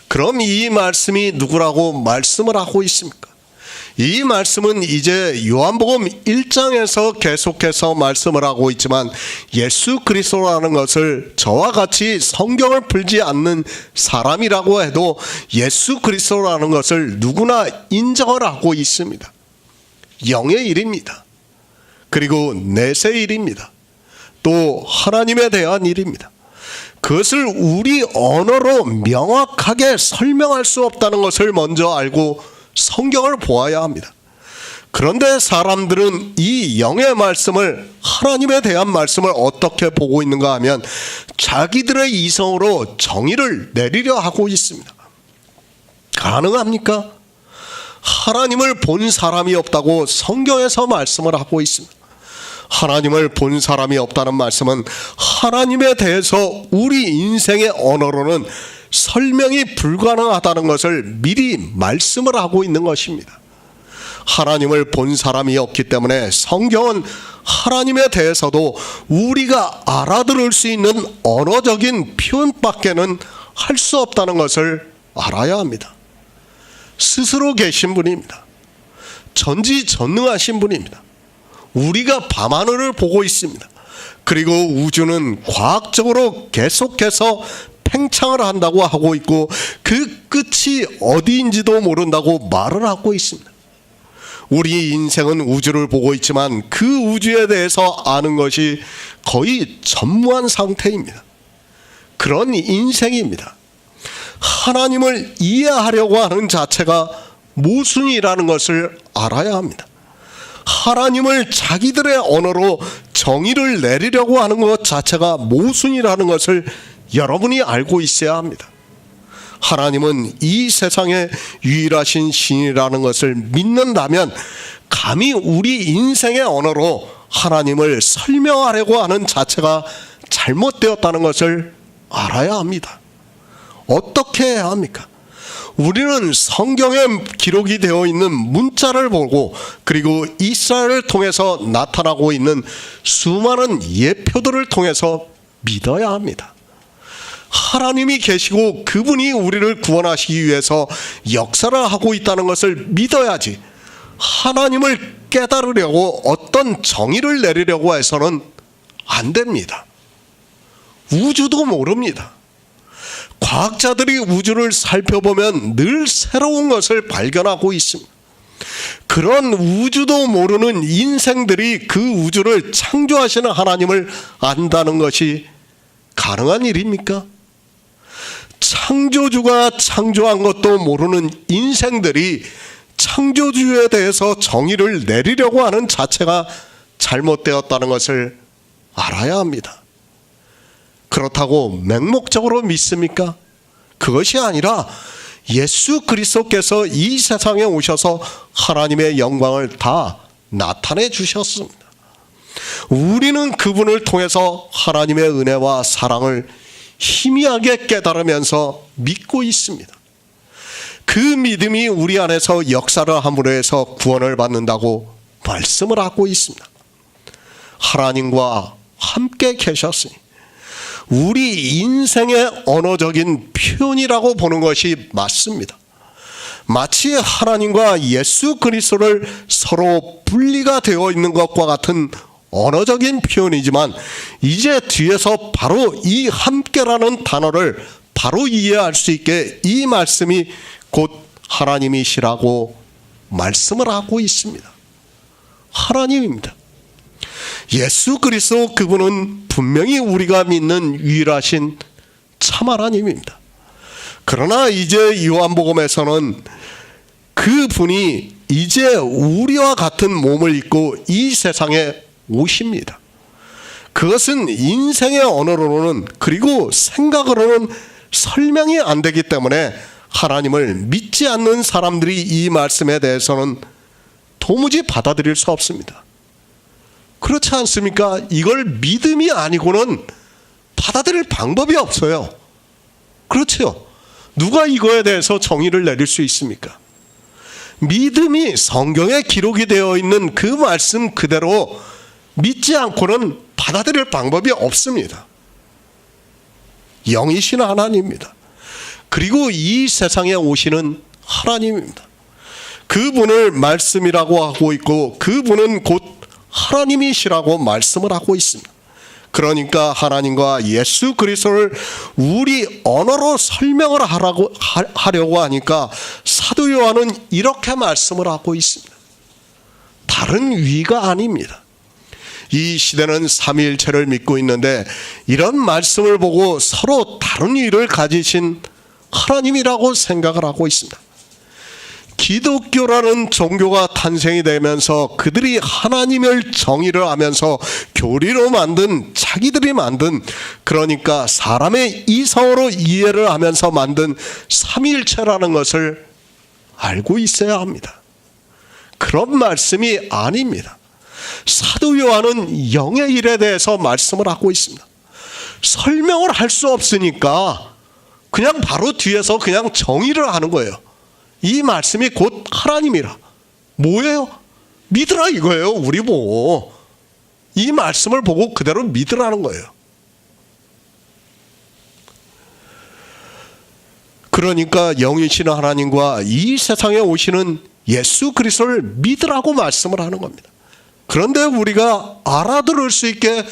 그럼 이 말씀이 누구라고 말씀을 하고 있습니까? 이 말씀은 이제 요한복음 1장에서 계속해서 말씀을 하고 있지만 예수 그리스도라는 것을 저와 같이 성경을 풀지 않는 사람이라고 해도 예수 그리스도라는 것을 누구나 인정을 하고 있습니다. 영의 일입니다. 그리고 내세의 일입니다. 또 하나님에 대한 일입니다. 그것을 우리 언어로 명확하게 설명할 수 없다는 것을 먼저 알고 성경을 보아야 합니다. 그런데 사람들은 이 영의 말씀을, 하나님에 대한 말씀을 어떻게 보고 있는가 하면 자기들의 이성으로 정의를 내리려 하고 있습니다. 가능합니까? 하나님을 본 사람이 없다고 성경에서 말씀을 하고 있습니다. 하나님을 본 사람이 없다는 말씀은 하나님에 대해서 우리 인생의 언어로는 설명이 불가능하다는 것을 미리 말씀을 하고 있는 것입니다. 하나님을 본 사람이 없기 때문에 성경은 하나님에 대해서도 우리가 알아들을 수 있는 언어적인 표현밖에는 할 수 없다는 것을 알아야 합니다. 스스로 계신 분입니다. 전지전능하신 분입니다. 우리가 밤하늘을 보고 있습니다. 그리고 우주는 과학적으로 계속해서 팽창을 한다고 하고 있고 그 끝이 어디인지도 모른다고 말을 하고 있습니다. 우리 인생은 우주를 보고 있지만 그 우주에 대해서 아는 것이 거의 전무한 상태입니다. 그런 인생입니다. 하나님을 이해하려고 하는 자체가 모순이라는 것을 알아야 합니다. 하나님을 자기들의 언어로 정의를 내리려고 하는 것 자체가 모순이라는 것을 여러분이 알고 있어야 합니다. 하나님은 이 세상의 유일하신 신이라는 것을 믿는다면 감히 우리 인생의 언어로 하나님을 설명하려고 하는 자체가 잘못되었다는 것을 알아야 합니다. 어떻게 해야 합니까? 우리는 성경에 기록이 되어 있는 문자를 보고 그리고 이스라엘을 통해서 나타나고 있는 수많은 예표들을 통해서 믿어야 합니다. 하나님이 계시고 그분이 우리를 구원하시기 위해서 역사를 하고 있다는 것을 믿어야지 하나님을 깨달으려고 어떤 정의를 내리려고 해서는 안 됩니다. 우주도 모릅니다. 과학자들이 우주를 살펴보면 늘 새로운 것을 발견하고 있습니다. 그런 우주도 모르는 인생들이 그 우주를 창조하시는 하나님을 안다는 것이 가능한 일입니까? 창조주가 창조한 것도 모르는 인생들이 창조주에 대해서 정의를 내리려고 하는 자체가 잘못되었다는 것을 알아야 합니다. 그렇다고 맹목적으로 믿습니까? 그것이 아니라 예수 그리스도께서 이 세상에 오셔서 하나님의 영광을 다 나타내 주셨습니다. 우리는 그분을 통해서 하나님의 은혜와 사랑을 희미하게 깨달으면서 믿고 있습니다. 그 믿음이 우리 안에서 역사를 함으로 해서 구원을 받는다고 말씀을 하고 있습니다. 하나님과 함께 계셨으니 우리 인생의 언어적인 표현이라고 보는 것이 맞습니다. 마치 하나님과 예수 그리스도를 서로 분리가 되어 있는 것과 같은 언어적인 표현이지만 이제 뒤에서 바로 이 함께라는 단어를 바로 이해할 수 있게 이 말씀이 곧 하나님이시라고 말씀을 하고 있습니다. 하나님입니다. 예수 그리스도 그분은 분명히 우리가 믿는 유일하신 참 하나님입니다. 그러나 이제 요한복음에서는 그분이 이제 우리와 같은 몸을 입고 이 세상에 오십니다. 그것은 인생의 언어로는 그리고 생각으로는 설명이 안 되기 때문에 하나님을 믿지 않는 사람들이 이 말씀에 대해서는 도무지 받아들일 수 없습니다. 그렇지 않습니까? 이걸 믿음이 아니고는 받아들일 방법이 없어요. 그렇죠? 누가 이거에 대해서 정의를 내릴 수 있습니까? 믿음이 성경에 기록이 되어 있는 그 말씀 그대로 믿지 않고는 받아들일 방법이 없습니다. 영이신 하나님입니다. 그리고 이 세상에 오시는 하나님입니다. 그분을 말씀이라고 하고 있고 그분은 곧 하나님이시라고 말씀을 하고 있습니다. 그러니까 하나님과 예수 그리스도를 우리 언어로 설명을 하려고 하니까 사도 요한은 이렇게 말씀을 하고 있습니다. 다른 위가 아닙니다. 이 시대는 삼위일체를 믿고 있는데 이런 말씀을 보고 서로 다른 위를 가지신 하나님이라고 생각을 하고 있습니다. 기독교라는 종교가 탄생이 되면서 그들이 하나님을 정의를 하면서 교리로 만든, 자기들이 만든, 그러니까 사람의 이성으로 이해를 하면서 만든 삼위일체라는 것을 알고 있어야 합니다. 그런 말씀이 아닙니다. 사도 요한은 영의 일에 대해서 말씀을 하고 있습니다. 설명을 할 수 없으니까 그냥 바로 뒤에서 그냥 정의를 하는 거예요. 이 말씀이 곧 하나님이라. 뭐예요? 믿으라 이거예요. 우리 보고 이 말씀을 보고 그대로 믿으라는 거예요. 그러니까 영이신 하나님과 이 세상에 오시는 예수 그리스도를 믿으라고 말씀을 하는 겁니다. 그런데 우리가 알아들을 수 있게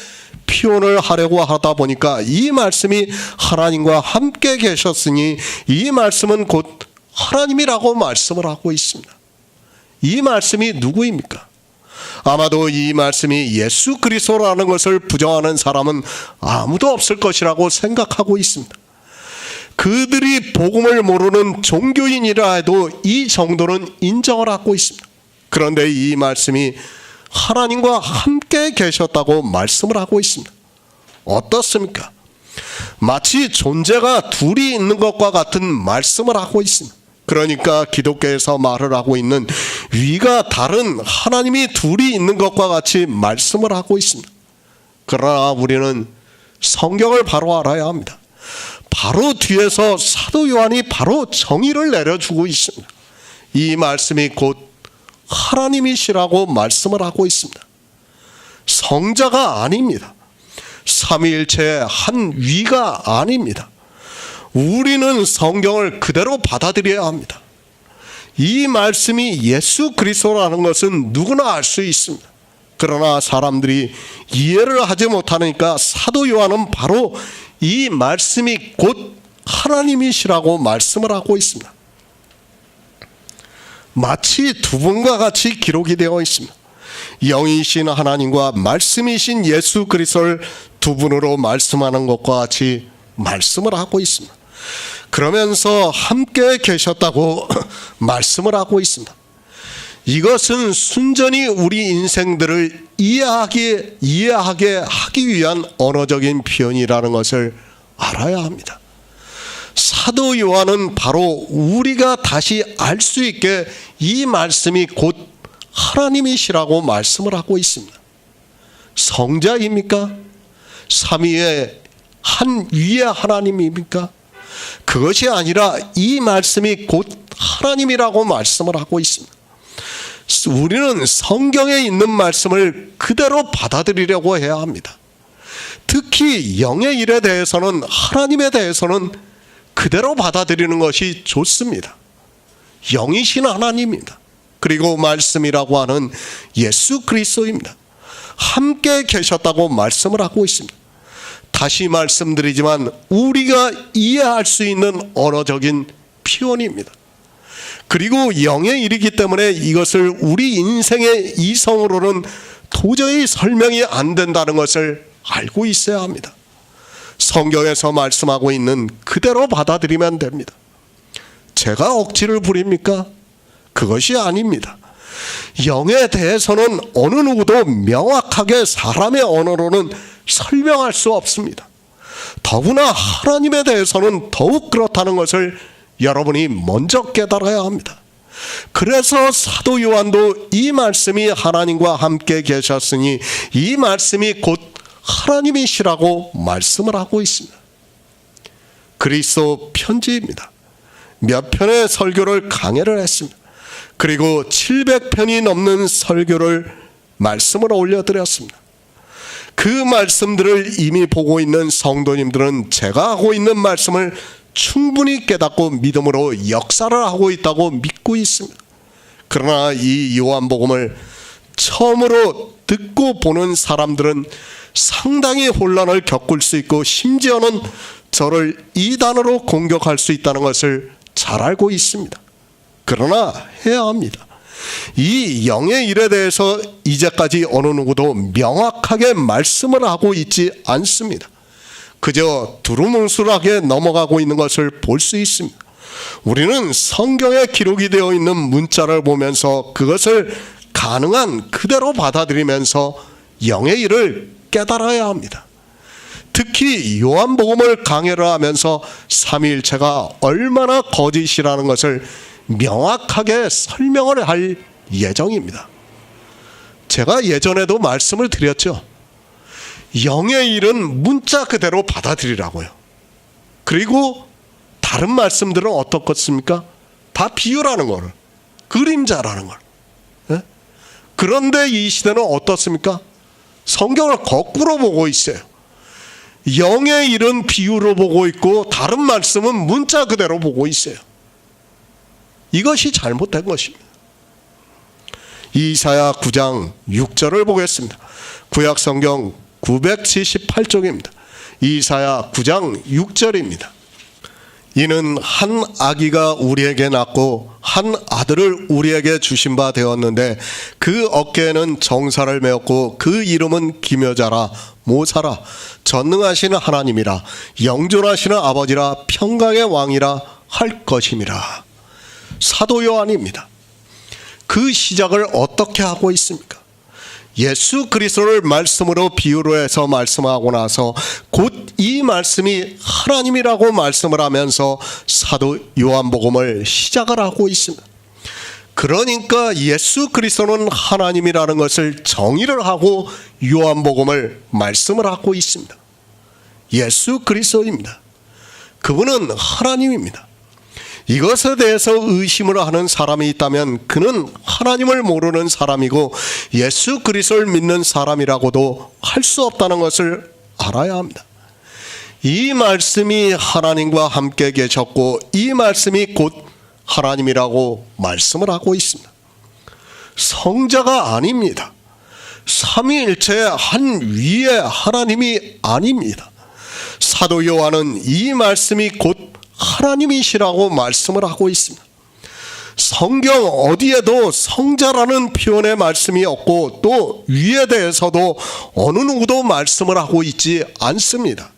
표현을 하려고 하다 보니까 이 말씀이 하나님과 함께 계셨으니 이 말씀은 곧 하나님이라고 말씀을 하고 있습니다. 이 말씀이 누구입니까? 아마도 이 말씀이 예수 그리스도라는 것을 부정하는 사람은 아무도 없을 것이라고 생각하고 있습니다. 그들이 복음을 모르는 종교인이라 해도 이 정도는 인정을 하고 있습니다. 그런데 이 말씀이 하나님과 함께 계셨다고 말씀을 하고 있습니다. 어떻습니까? 마치 존재가 둘이 있는 것과 같은 말씀을 하고 있습니다. 그러니까 기독교에서 말을 하고 있는 위가 다른 하나님이 둘이 있는 것과 같이 말씀을 하고 있습니다. 그러나 우리는 성경을 바로 알아야 합니다. 바로 뒤에서 사도 요한이 바로 정의를 내려주고 있습니다. 이 말씀이 곧 하나님이시라고 말씀을 하고 있습니다. 성자가 아닙니다. 삼위일체의 한 위가 아닙니다. 우리는 성경을 그대로 받아들여야 합니다. 이 말씀이 예수 그리스도라는 것은 누구나 알 수 있습니다. 그러나 사람들이 이해를 하지 못하니까 사도 요한은 바로 이 말씀이 곧 하나님이시라고 말씀을 하고 있습니다. 마치 두 분과 같이 기록이 되어 있습니다. 영이신 하나님과 말씀이신 예수 그리스도를 두 분으로 말씀하는 것과 같이 말씀을 하고 있습니다. 그러면서 함께 계셨다고 말씀을 하고 있습니다. 이것은 순전히 우리 인생들을 이해하게 하기 위한 언어적인 표현이라는 것을 알아야 합니다. 사도 요한은 바로 우리가 다시 알 수 있게 이 말씀이 곧 하나님이시라고 말씀을 하고 있습니다. 성자입니까? 삼위의 한 위의 하나님입니까? 그것이 아니라 이 말씀이 곧 하나님이라고 말씀을 하고 있습니다. 우리는 성경에 있는 말씀을 그대로 받아들이려고 해야 합니다. 특히 영의 일에 대해서는, 하나님에 대해서는 그대로 받아들이는 것이 좋습니다. 영이신 하나님입니다. 그리고 말씀이라고 하는 예수 그리스도입니다. 함께 계셨다고 말씀을 하고 있습니다. 다시 말씀드리지만 우리가 이해할 수 있는 언어적인 표현입니다. 그리고 영의 일이기 때문에 이것을 우리 인생의 이성으로는 도저히 설명이 안 된다는 것을 알고 있어야 합니다. 성경에서 말씀하고 있는 그대로 받아들이면 됩니다. 제가 억지를 부립니까? 그것이 아닙니다. 영에 대해서는 어느 누구도 명확하게 사람의 언어로는 설명할 수 없습니다. 더구나 하나님에 대해서는 더욱 그렇다는 것을 여러분이 먼저 깨달아야 합니다. 그래서 사도 요한도 이 말씀이 하나님과 함께 계셨으니 이 말씀이 곧 하나님이시라고 말씀을 하고 있습니다. 그리스도 편지입니다. 몇 편의 설교를 강해를 했습니다. 그리고 700편이 넘는 설교를 말씀을 올려드렸습니다. 그 말씀들을 이미 보고 있는 성도님들은 제가 하고 있는 말씀을 충분히 깨닫고 믿음으로 역사를 하고 있다고 믿고 있습니다. 그러나 이 요한복음을 처음으로 듣고 보는 사람들은 상당히 혼란을 겪을 수 있고 심지어는 저를 이단으로 공격할 수 있다는 것을 잘 알고 있습니다. 그러나 해야 합니다. 이 영의 일에 대해서 이제까지 어느 누구도 명확하게 말씀을 하고 있지 않습니다. 그저 두루뭉술하게 넘어가고 있는 것을 볼 수 있습니다. 우리는 성경에 기록이 되어 있는 문자를 보면서 그것을 가능한 그대로 받아들이면서 영의 일을 깨달아야 합니다. 특히 요한복음을 강해를 하면서 삼위일체가 얼마나 거짓이라는 것을 명확하게 설명을 할 예정입니다. 제가 예전에도 말씀을 드렸죠. 영의 일은 문자 그대로 받아들이라고요. 그리고 다른 말씀들은 어떻겠습니까? 다 비유라는 거를, 그림자라는 걸. 네? 그런데 이 시대는 어떻습니까? 성경을 거꾸로 보고 있어요. 영의 일은 비유로 보고 있고 다른 말씀은 문자 그대로 보고 있어요. 이것이 잘못된 것입니다. 이사야 9장 6절을 보겠습니다. 구약 성경 978쪽입니다. 이사야 9장 6절입니다. 이는 한 아기가 우리에게 낳고 한 아들을 우리에게 주신 바 되었는데 그 어깨에는 정사를 메었고 그 이름은 기묘자라 모사라 전능하시는 하나님이라 영존하시는 아버지라 평강의 왕이라 할 것임이라. 사도 요한입니다. 그 시작을 어떻게 하고 있습니까? 예수 그리스도를 말씀으로 비유로 해서 말씀하고 나서 곧 이 말씀이 하나님이라고 말씀을 하면서 사도 요한복음을 시작을 하고 있습니다. 그러니까 예수 그리스도는 하나님이라는 것을 정의를 하고 요한복음을 말씀을 하고 있습니다. 예수 그리스도입니다. 그분은 하나님입니다. 이것에 대해서 의심을 하는 사람이 있다면 그는 하나님을 모르는 사람이고 예수 그리스도를 믿는 사람이라고도 할 수 없다는 것을 알아야 합니다. 이 말씀이 하나님과 함께 계셨고 이 말씀이 곧 하나님이라고 말씀을 하고 있습니다. 성자가 아닙니다. 삼위일체의 한 위의 하나님이 아닙니다. 사도 요한은 이 말씀이 곧 하나님이시라고 말씀을 하고 있습니다. 성경 어디에도 성자라는 표현의 말씀이 없고 또 위에 대해서도 어느 누구도 말씀을 하고 있지 않습니다.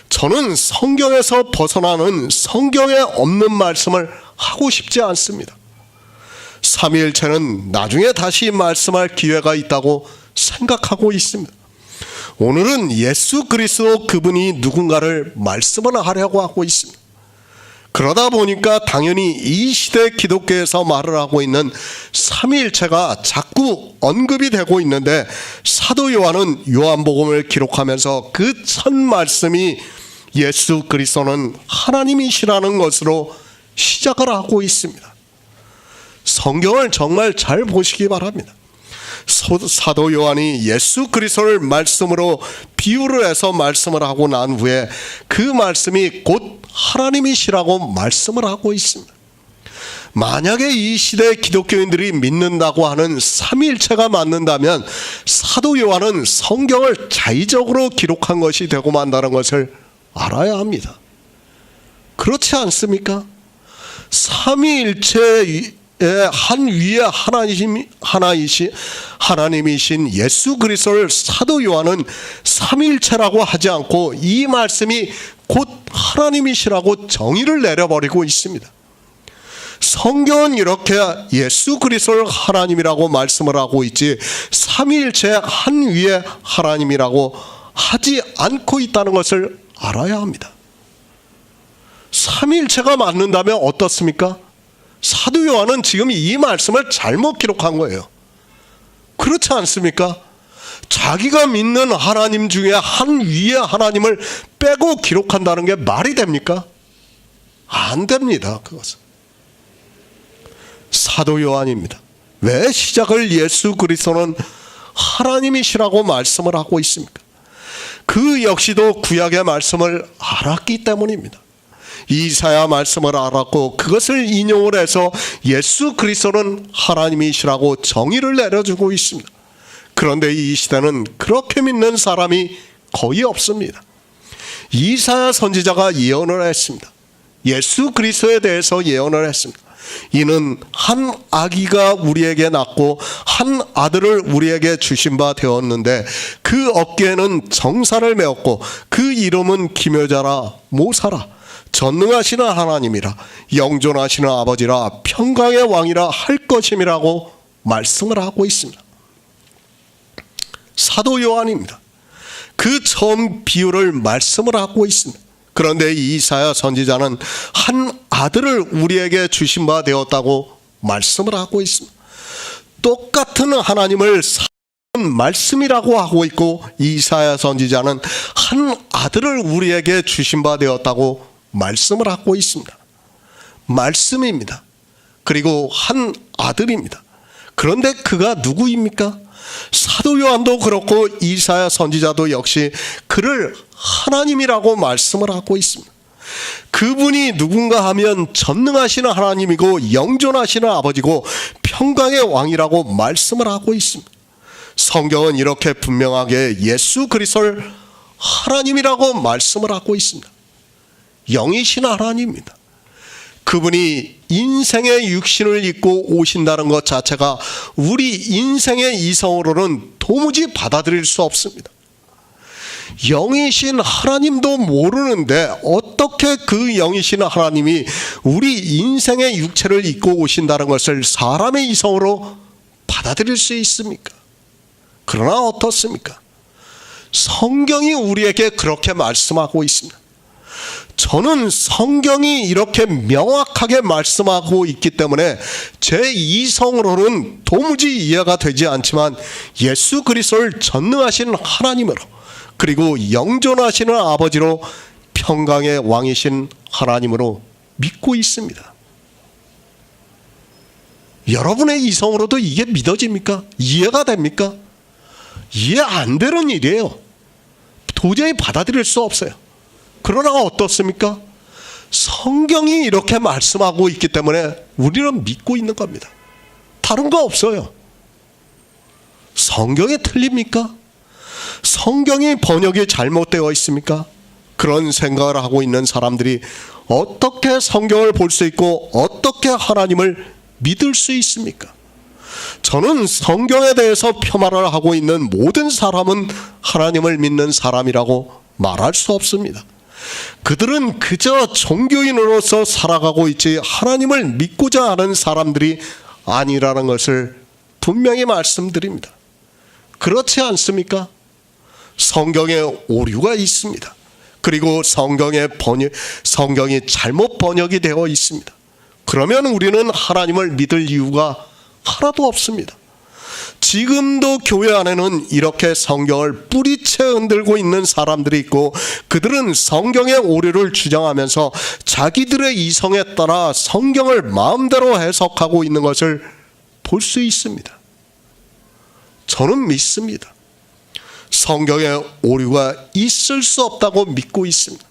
저는 성경에서 벗어나는 성경에 없는 말씀을 하고 싶지 않습니다. 삼위일체는 나중에 다시 말씀할 기회가 있다고 생각하고 있습니다. 오늘은 예수 그리스도 그분이 누군가를 말씀을 하려고 하고 있습니다. 그러다 보니까 당연히 이 시대 기독교에서 말을 하고 있는 삼위일체가 자꾸 언급이 되고 있는데 사도 요한은 요한복음을 기록하면서 그 첫 말씀이 예수 그리스도는 하나님이시라는 것으로 시작을 하고 있습니다. 성경을 정말 잘 보시기 바랍니다. 사도 요한이 예수 그리스도를 말씀으로 비유를 해서 말씀을 하고 난 후에 그 말씀이 곧 하나님이시라고 말씀을 하고 있습니다. 만약에 이 시대 기독교인들이 믿는다고 하는 삼위일체가 맞는다면 사도 요한은 성경을 자의적으로 기록한 것이 되고 만다는 것을 알아야 합니다. 그렇지 않습니까? 삼위일체의 한 위에 하나님이신 예수 그리스도를 사도 요한은 삼위일체라고 하지 않고 이 말씀이 곧 하나님이시라고 정의를 내려버리고 있습니다. 성경은 이렇게 예수 그리스도를 하나님이라고 말씀을 하고 있지 삼위일체의 한 위에 하나님이라고 하지 않고 있다는 것을 알아야 합니다. 삼위일체가 맞는다면 어떻습니까? 사도 요한은 지금 이 말씀을 잘못 기록한 거예요. 그렇지 않습니까? 자기가 믿는 하나님 중에 한 위의 하나님을 빼고 기록한다는 게 말이 됩니까? 안 됩니다. 그것은. 사도 요한입니다. 왜 시작을 예수 그리스도는 하나님이시라고 말씀을 하고 있습니까? 그 역시도 구약의 말씀을 알았기 때문입니다. 이사야 말씀을 알았고 그것을 인용을 해서 예수 그리스도는 하나님이시라고 정의를 내려주고 있습니다. 그런데 이 시대는 그렇게 믿는 사람이 거의 없습니다. 이사야 선지자가 예언을 했습니다. 예수 그리스도에 대해서 예언을 했습니다. 이는 한 아기가 우리에게 낳고 한 아들을 우리에게 주신 바 되었는데 그 어깨에는 정사를 메었고 그 이름은 기묘자라 모사라 전능하시는 하나님이라, 영존하시는 아버지라, 평강의 왕이라 할 것임이라고 말씀을 하고 있습니다. 사도 요한입니다. 그 처음 비유를 말씀을 하고 있습니다. 그런데 이사야 선지자는 한 아들을 우리에게 주신 바 되었다고 말씀을 하고 있습니다. 똑같은 하나님을 말씀이라고 하고 있고, 이사야 선지자는 한 아들을 우리에게 주신 바 되었다고 말씀을 하고 있습니다. 말씀입니다. 그리고 한 아들입니다. 그런데 그가 누구입니까? 사도 요한도 그렇고 이사야 선지자도 역시 그를 하나님이라고 말씀을 하고 있습니다. 그분이 누군가 하면 전능하시는 하나님이고 영존하시는 아버지고 평강의 왕이라고 말씀을 하고 있습니다. 성경은 이렇게 분명하게 예수 그리스도를 하나님이라고 말씀을 하고 있습니다. 영이신 하나님입니다. 그분이 인생의 육신을 입고 오신다는 것 자체가 우리 인생의 이성으로는 도무지 받아들일 수 없습니다. 영이신 하나님도 모르는데 어떻게 그 영이신 하나님이 우리 인생의 육체를 입고 오신다는 것을 사람의 이성으로 받아들일 수 있습니까? 그러나 어떻습니까? 성경이 우리에게 그렇게 말씀하고 있습니다. 저는 성경이 이렇게 명확하게 말씀하고 있기 때문에 제 이성으로는 도무지 이해가 되지 않지만 예수 그리스도를 전능하신 하나님으로, 그리고 영존하시는 아버지로, 평강의 왕이신 하나님으로 믿고 있습니다. 여러분의 이성으로도 이게 믿어집니까? 이해가 됩니까? 이해 안 되는 일이에요. 도저히 받아들일 수 없어요. 그러나 어떻습니까? 성경이 이렇게 말씀하고 있기 때문에 우리는 믿고 있는 겁니다. 다른 거 없어요. 성경이 틀립니까? 성경이 번역이 잘못되어 있습니까? 그런 생각을 하고 있는 사람들이 어떻게 성경을 볼 수 있고 어떻게 하나님을 믿을 수 있습니까? 저는 성경에 대해서 폄하를 하고 있는 모든 사람은 하나님을 믿는 사람이라고 말할 수 없습니다. 그들은 그저 종교인으로서 살아가고 있지 하나님을 믿고자 하는 사람들이 아니라는 것을 분명히 말씀드립니다. 그렇지 않습니까? 성경에 오류가 있습니다. 그리고 성경이 잘못 번역이 되어 있습니다. 그러면 우리는 하나님을 믿을 이유가 하나도 없습니다. 지금도 교회 안에는 이렇게 성경을 뿌리채 흔들고 있는 사람들이 있고, 그들은 성경의 오류를 주장하면서 자기들의 이성에 따라 성경을 마음대로 해석하고 있는 것을 볼 수 있습니다. 저는 믿습니다. 성경에 오류가 있을 수 없다고 믿고 있습니다.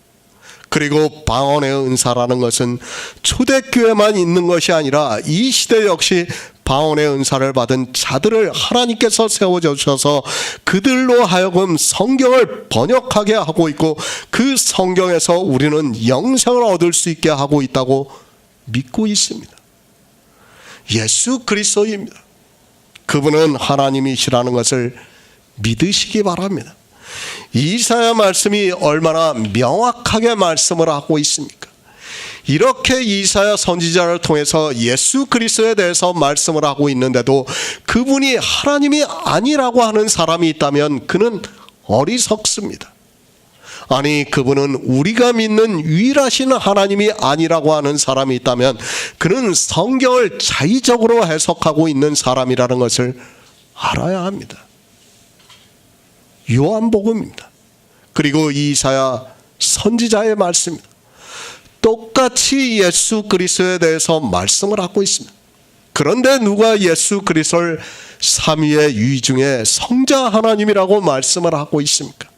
그리고 방언의 은사라는 것은 초대교회만 있는 것이 아니라 이 시대 역시 방언의 은사를 받은 자들을 하나님께서 세워주셔서 그들로 하여금 성경을 번역하게 하고 있고, 그 성경에서 우리는 영생을 얻을 수 있게 하고 있다고 믿고 있습니다. 예수 그리스도입니다. 그분은 하나님이시라는 것을 믿으시기 바랍니다. 이사야 말씀이 얼마나 명확하게 말씀을 하고 있습니까? 이렇게 이사야 선지자를 통해서 예수 그리스도에 대해서 말씀을 하고 있는데도 그분이 하나님이 아니라고 하는 사람이 있다면 그는 어리석습니다. 아니, 그분은 우리가 믿는 유일하신 하나님이 아니라고 하는 사람이 있다면 그는 성경을 자의적으로 해석하고 있는 사람이라는 것을 알아야 합니다. 요한복음입니다. 그리고 이사야 선지자의 말씀입니다. 똑같이 예수 그리스도에 대해서 말씀을 하고 있습니다. 그런데 누가 예수 그리스도를 삼위의 유의 중에 성자 하나님이라고 말씀을 하고 있습니까?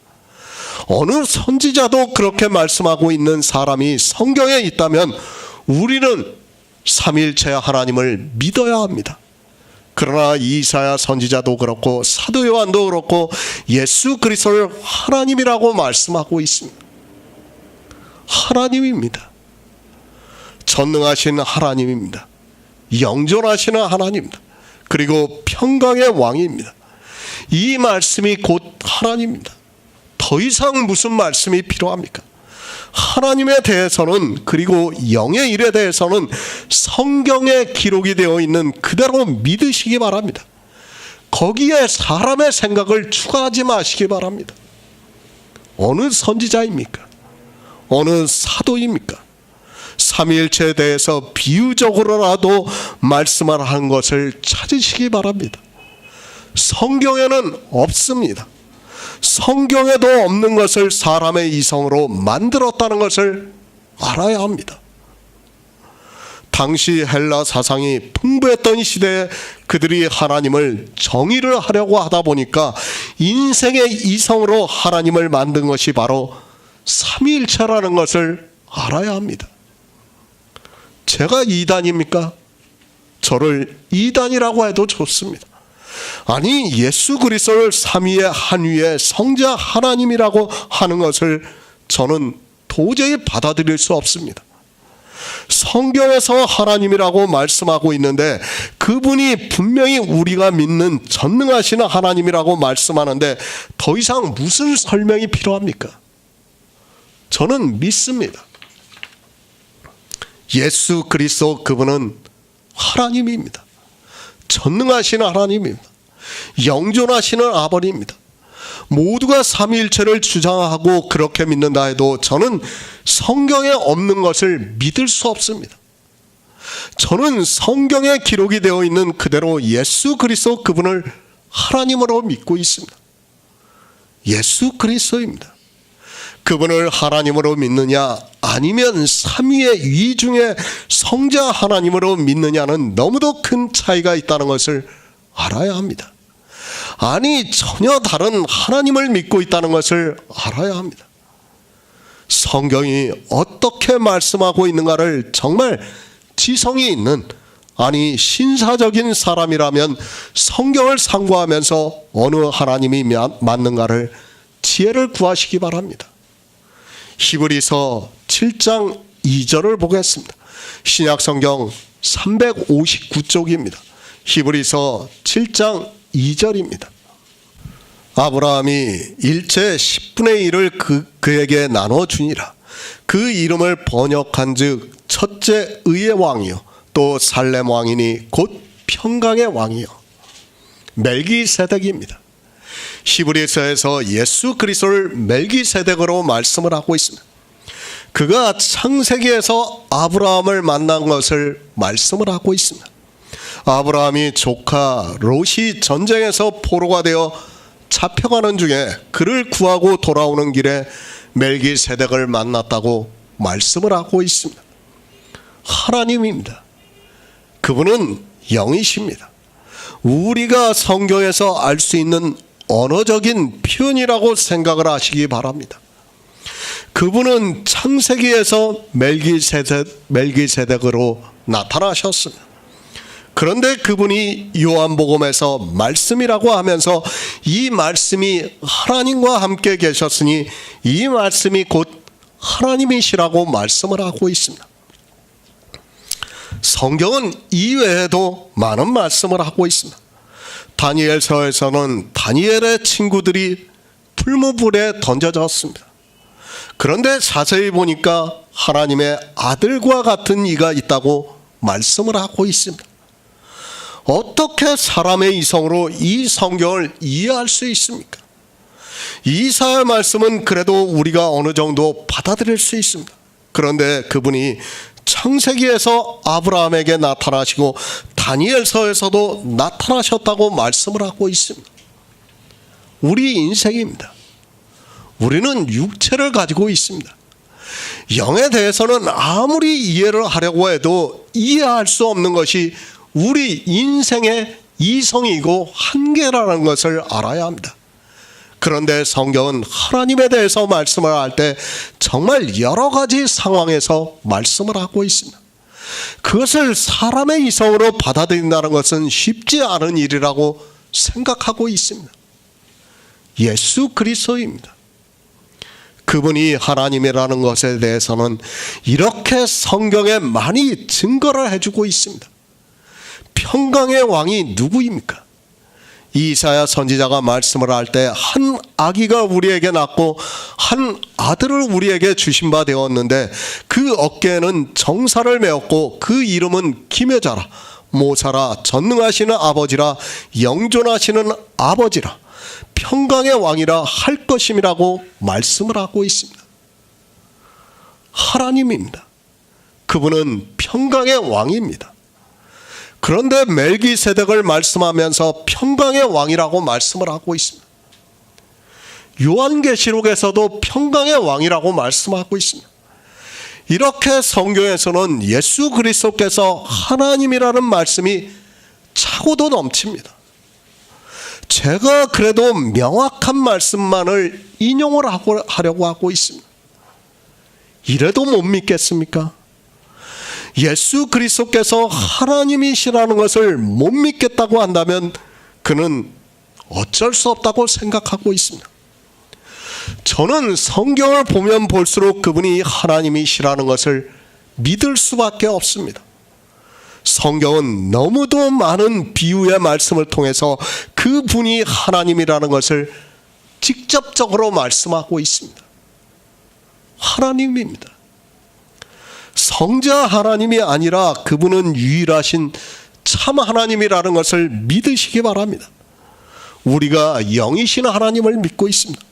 어느 선지자도 그렇게 말씀하고 있는 사람이 성경에 있다면 우리는 삼일체 하나님을 믿어야 합니다. 그러나 이사야 선지자도 그렇고 사도 요한도 그렇고 예수 그리스도를 하나님이라고 말씀하고 있습니다. 하나님입니다. 전능하신 하나님입니다. 영존하시는 하나님입니다. 그리고 평강의 왕입니다. 이 말씀이 곧 하나님입니다. 더 이상 무슨 말씀이 필요합니까? 하나님에 대해서는, 그리고 영의 일에 대해서는 성경에 기록이 되어 있는 그대로 믿으시기 바랍니다. 거기에 사람의 생각을 추가하지 마시기 바랍니다. 어느 선지자입니까? 어느 사도입니까? 삼위일체에 대해서 비유적으로라도 말씀을 한 것을 찾으시기 바랍니다. 성경에는 없습니다. 성경에도 없는 것을 사람의 이성으로 만들었다는 것을 알아야 합니다. 당시 헬라 사상이 풍부했던 시대에 그들이 하나님을 정의를 하려고 하다 보니까 인생의 이성으로 하나님을 만든 것이 바로 삼위일체라는 것을 알아야 합니다. 제가 이단입니까? 저를 이단이라고 해도 좋습니다. 아니, 예수 그리스도를 삼위의 한 위의 성자 하나님이라고 하는 것을 저는 도저히 받아들일 수 없습니다. 성경에서 하나님이라고 말씀하고 있는데 그분이 분명히 우리가 믿는 전능하신 하나님이라고 말씀하는데 더 이상 무슨 설명이 필요합니까? 저는 믿습니다. 예수 그리스도 그분은 하나님입니다. 전능하신 하나님입니다. 영존하시는 아버지입니다. 모두가 삼위일체를 주장하고 그렇게 믿는다 해도 저는 성경에 없는 것을 믿을 수 없습니다. 저는 성경에 기록이 되어 있는 그대로 예수 그리스도 그분을 하나님으로 믿고 있습니다. 예수 그리스도입니다. 그분을 하나님으로 믿느냐 아니면 삼위의 위 중에 성자 하나님으로 믿느냐는 너무도 큰 차이가 있다는 것을 알아야 합니다. 아니, 전혀 다른 하나님을 믿고 있다는 것을 알아야 합니다. 성경이 어떻게 말씀하고 있는가를 정말 지성이 있는, 아니 신사적인 사람이라면 성경을 상고하면서 어느 하나님이 맞는가를 지혜를 구하시기 바랍니다. 히브리서 7장 2절을 보겠습니다. 신약성경 359쪽입니다. 히브리서 7장 2절입니다. 아브라함이 일체 10분의 1을 그에게 나눠주니라. 그 이름을 번역한 즉 첫째 의의 왕이요 또 살렘 왕이니 곧 평강의 왕이요. 멜기세덱입니다. 히브리서에서 예수 그리스도를 멜기세덱으로 말씀을 하고 있습니다. 그가 창세기에서 아브라함을 만난 것을 말씀을 하고 있습니다. 아브라함이 조카 롯이 전쟁에서 포로가 되어 잡혀가는 중에 그를 구하고 돌아오는 길에 멜기세덱을 만났다고 말씀을 하고 있습니다. 하나님입니다. 그분은 영이십니다. 우리가 성경에서 알 수 있는 언어적인 표현이라고 생각을 하시기 바랍니다. 그분은 창세기에서 멜기세덱으로 나타나셨습니다. 그런데 그분이 요한복음에서 말씀이라고 하면서 이 말씀이 하나님과 함께 계셨으니 이 말씀이 곧 하나님이시라고 말씀을 하고 있습니다. 성경은 이외에도 많은 말씀을 하고 있습니다. 다니엘서에서는 다니엘의 친구들이 풀무불에 던져졌습니다. 그런데 자세히 보니까 하나님의 아들과 같은 이가 있다고 말씀을 하고 있습니다. 어떻게 사람의 이성으로 이 성경을 이해할 수 있습니까? 이사야 말씀은 그래도 우리가 어느 정도 받아들일 수 있습니다. 그런데 그분이 창세기에서 아브라함에게 나타나시고 다니엘서에서도 나타나셨다고 말씀을 하고 있습니다. 우리 인생입니다. 우리는 육체를 가지고 있습니다. 영에 대해서는 아무리 이해를 하려고 해도 이해할 수 없는 것이 우리 인생의 이성이고 한계라는 것을 알아야 합니다. 그런데 성경은 하나님에 대해서 말씀을 할 때 정말 여러 가지 상황에서 말씀을 하고 있습니다. 그것을 사람의 이성으로 받아들인다는 것은 쉽지 않은 일이라고 생각하고 있습니다. 예수 그리스도입니다. 그분이 하나님이라는 것에 대해서는 이렇게 성경에 많이 증거를 해주고 있습니다. 평강의 왕이 누구입니까? 이사야 선지자가 말씀을 할 때 한 아기가 우리에게 낳고 한 아들을 우리에게 주신 바 되었는데 그 어깨에는 정사를 메었고 그 이름은 기묘자라 모사라 전능하시는 아버지라 영존하시는 아버지라 평강의 왕이라 할 것임이라고 말씀을 하고 있습니다. 하나님입니다. 그분은 평강의 왕입니다. 그런데 멜기세덱을 말씀하면서 평강의 왕이라고 말씀을 하고 있습니다. 요한계시록에서도 평강의 왕이라고 말씀하고 있습니다. 이렇게 성경에서는 예수 그리스도께서 하나님이라는 말씀이 차고도 넘칩니다. 제가 그래도 명확한 말씀만을 인용을 하려고 하고 있습니다. 이래도 못 믿겠습니까? 예수 그리스도께서 하나님이시라는 것을 못 믿겠다고 한다면 그는 어쩔 수 없다고 생각하고 있습니다. 저는 성경을 보면 볼수록 그분이 하나님이시라는 것을 믿을 수밖에 없습니다. 성경은 너무도 많은 비유의 말씀을 통해서 그분이 하나님이라는 것을 직접적으로 말씀하고 있습니다. 하나님입니다. 성자 하나님이 아니라 그분은 유일하신 참 하나님이라는 것을 믿으시기 바랍니다. 우리가 영이신 하나님을 믿고 있습니다.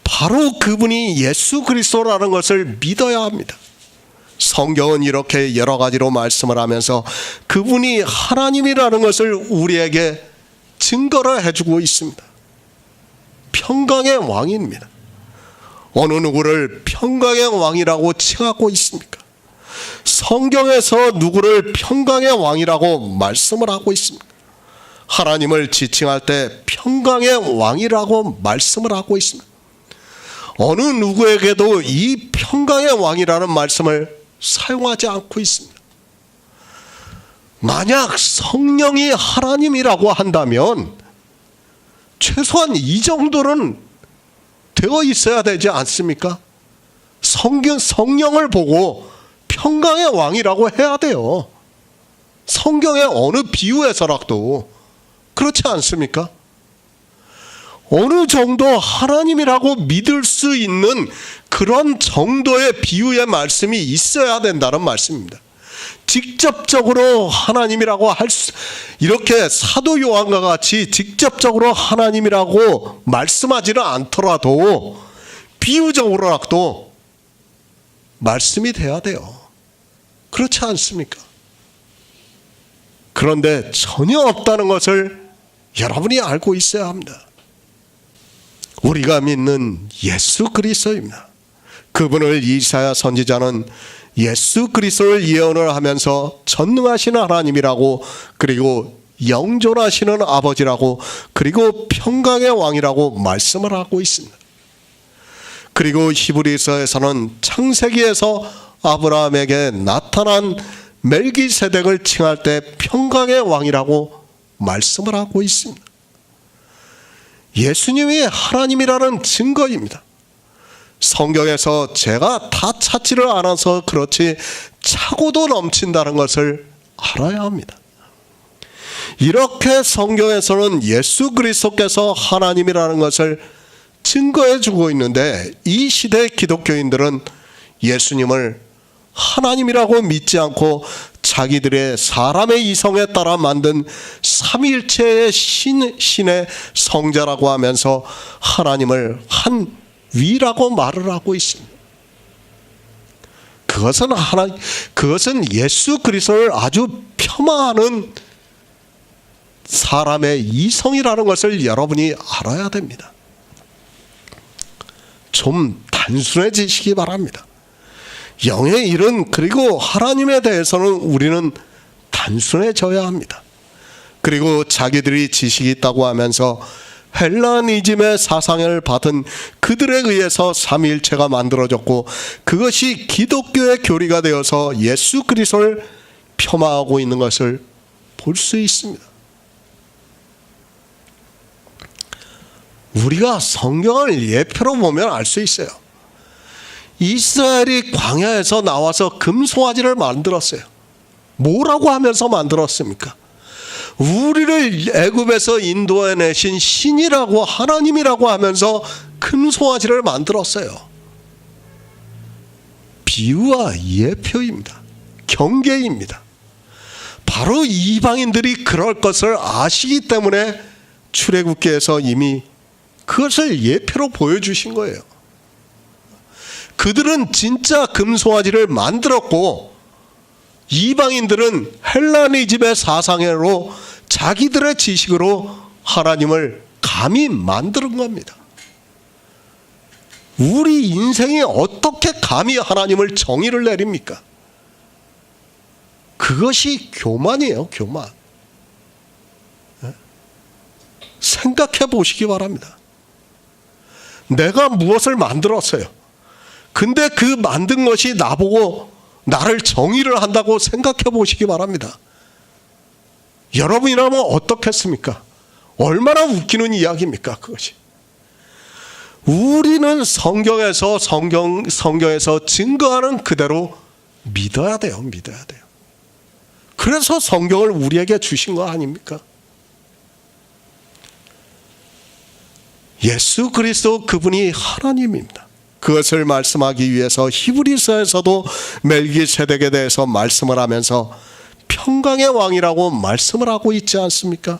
바로 그분이 예수 그리스도라는 것을 믿어야 합니다. 성경은 이렇게 여러 가지로 말씀을 하면서 그분이 하나님이라는 것을 우리에게 증거를 해주고 있습니다. 평강의 왕입니다. 어느 누구를 평강의 왕이라고 칭하고 있습니까? 성경에서 누구를 평강의 왕이라고 말씀을 하고 있습니다. 하나님을 지칭할 때 평강의 왕이라고 말씀을 하고 있습니다. 어느 누구에게도 이 평강의 왕이라는 말씀을 사용하지 않고 있습니다. 만약 성령이 하나님이라고 한다면 최소한 이 정도는 되어 있어야 되지 않습니까? 성령을 보고 평강의 왕이라고 해야 돼요. 성경의 어느 비유에서라도 그렇지 않습니까? 어느 정도 하나님이라고 믿을 수 있는 그런 정도의 비유의 말씀이 있어야 된다는 말씀입니다. 직접적으로 하나님이라고 이렇게 사도 요한과 같이 직접적으로 하나님이라고 말씀하지는 않더라도 비유적으로라도 말씀이 돼야 돼요. 그렇지 않습니까? 그런데 전혀 없다는 것을 여러분이 알고 있어야 합니다. 우리가 믿는 예수 그리스도입니다. 그분을 이사야 선지자는 예수 그리스도를 예언을 하면서 전능하시는 하나님이라고, 그리고 영존하시는 아버지라고, 그리고 평강의 왕이라고 말씀을 하고 있습니다. 그리고 히브리서에서는 창세기에서 아브라함에게 나타난 멜기세덱을 칭할 때 평강의 왕이라고 말씀을 하고 있습니다. 예수님이 하나님이라는 증거입니다. 성경에서 제가 다 찾지를 않아서 그렇지 차고도 넘친다는 것을 알아야 합니다. 이렇게 성경에서는 예수 그리스도께서 하나님이라는 것을 증거해 주고 있는데, 이 시대 기독교인들은 예수님을 하나님이라고 믿지 않고 자기들의 사람의 이성에 따라 만든 삼위일체의 신의 성자라고 하면서 하나님을 한 위라고 말을 하고 있습니다. 그것은 예수 그리스도를 아주 폄하하는 사람의 이성이라는 것을 여러분이 알아야 됩니다. 좀 단순해지시기 바랍니다. 영의 일은, 그리고 하나님에 대해서는 우리는 단순해져야 합니다. 그리고 자기들이 지식이 있다고 하면서 헬라니즘의 사상을 받은 그들에 의해서 삼위일체가 만들어졌고, 그것이 기독교의 교리가 되어서 예수 그리스도를 폄하하고 있는 것을 볼 수 있습니다. 우리가 성경을 예표로 보면 알 수 있어요. 이스라엘이 광야에서 나와서 금송아지를 만들었어요. 뭐라고 하면서 만들었습니까? 우리를 애굽에서 인도해내신 신이라고, 하나님이라고 하면서 금송아지를 만들었어요. 비유와 예표입니다. 경계입니다. 바로 이방인들이 그럴 것을 아시기 때문에 출애굽기에서 이미 그것을 예표로 보여주신 거예요. 그들은 진짜 금송아지를 만들었고 이방인들은 헬라니즘의 사상으로 자기들의 지식으로 하나님을 감히 만드는 겁니다. 우리 인생이 어떻게 감히 하나님을 정의를 내립니까? 그것이 교만이에요, 교만. 생각해 보시기 바랍니다. 내가 무엇을 만들었어요. 근데 그 만든 것이 나보고 나를 정의를 한다고 생각해 보시기 바랍니다. 여러분이라면 어떻겠습니까? 얼마나 웃기는 이야기입니까, 그것이. 우리는 성경에서 증거하는 그대로 믿어야 돼요, 믿어야 돼요. 그래서 성경을 우리에게 주신 거 아닙니까? 예수 그리스도 그분이 하나님입니다. 그것을 말씀하기 위해서 히브리서에서도 멜기세덱에 대해서 말씀을 하면서 평강의 왕이라고 말씀을 하고 있지 않습니까?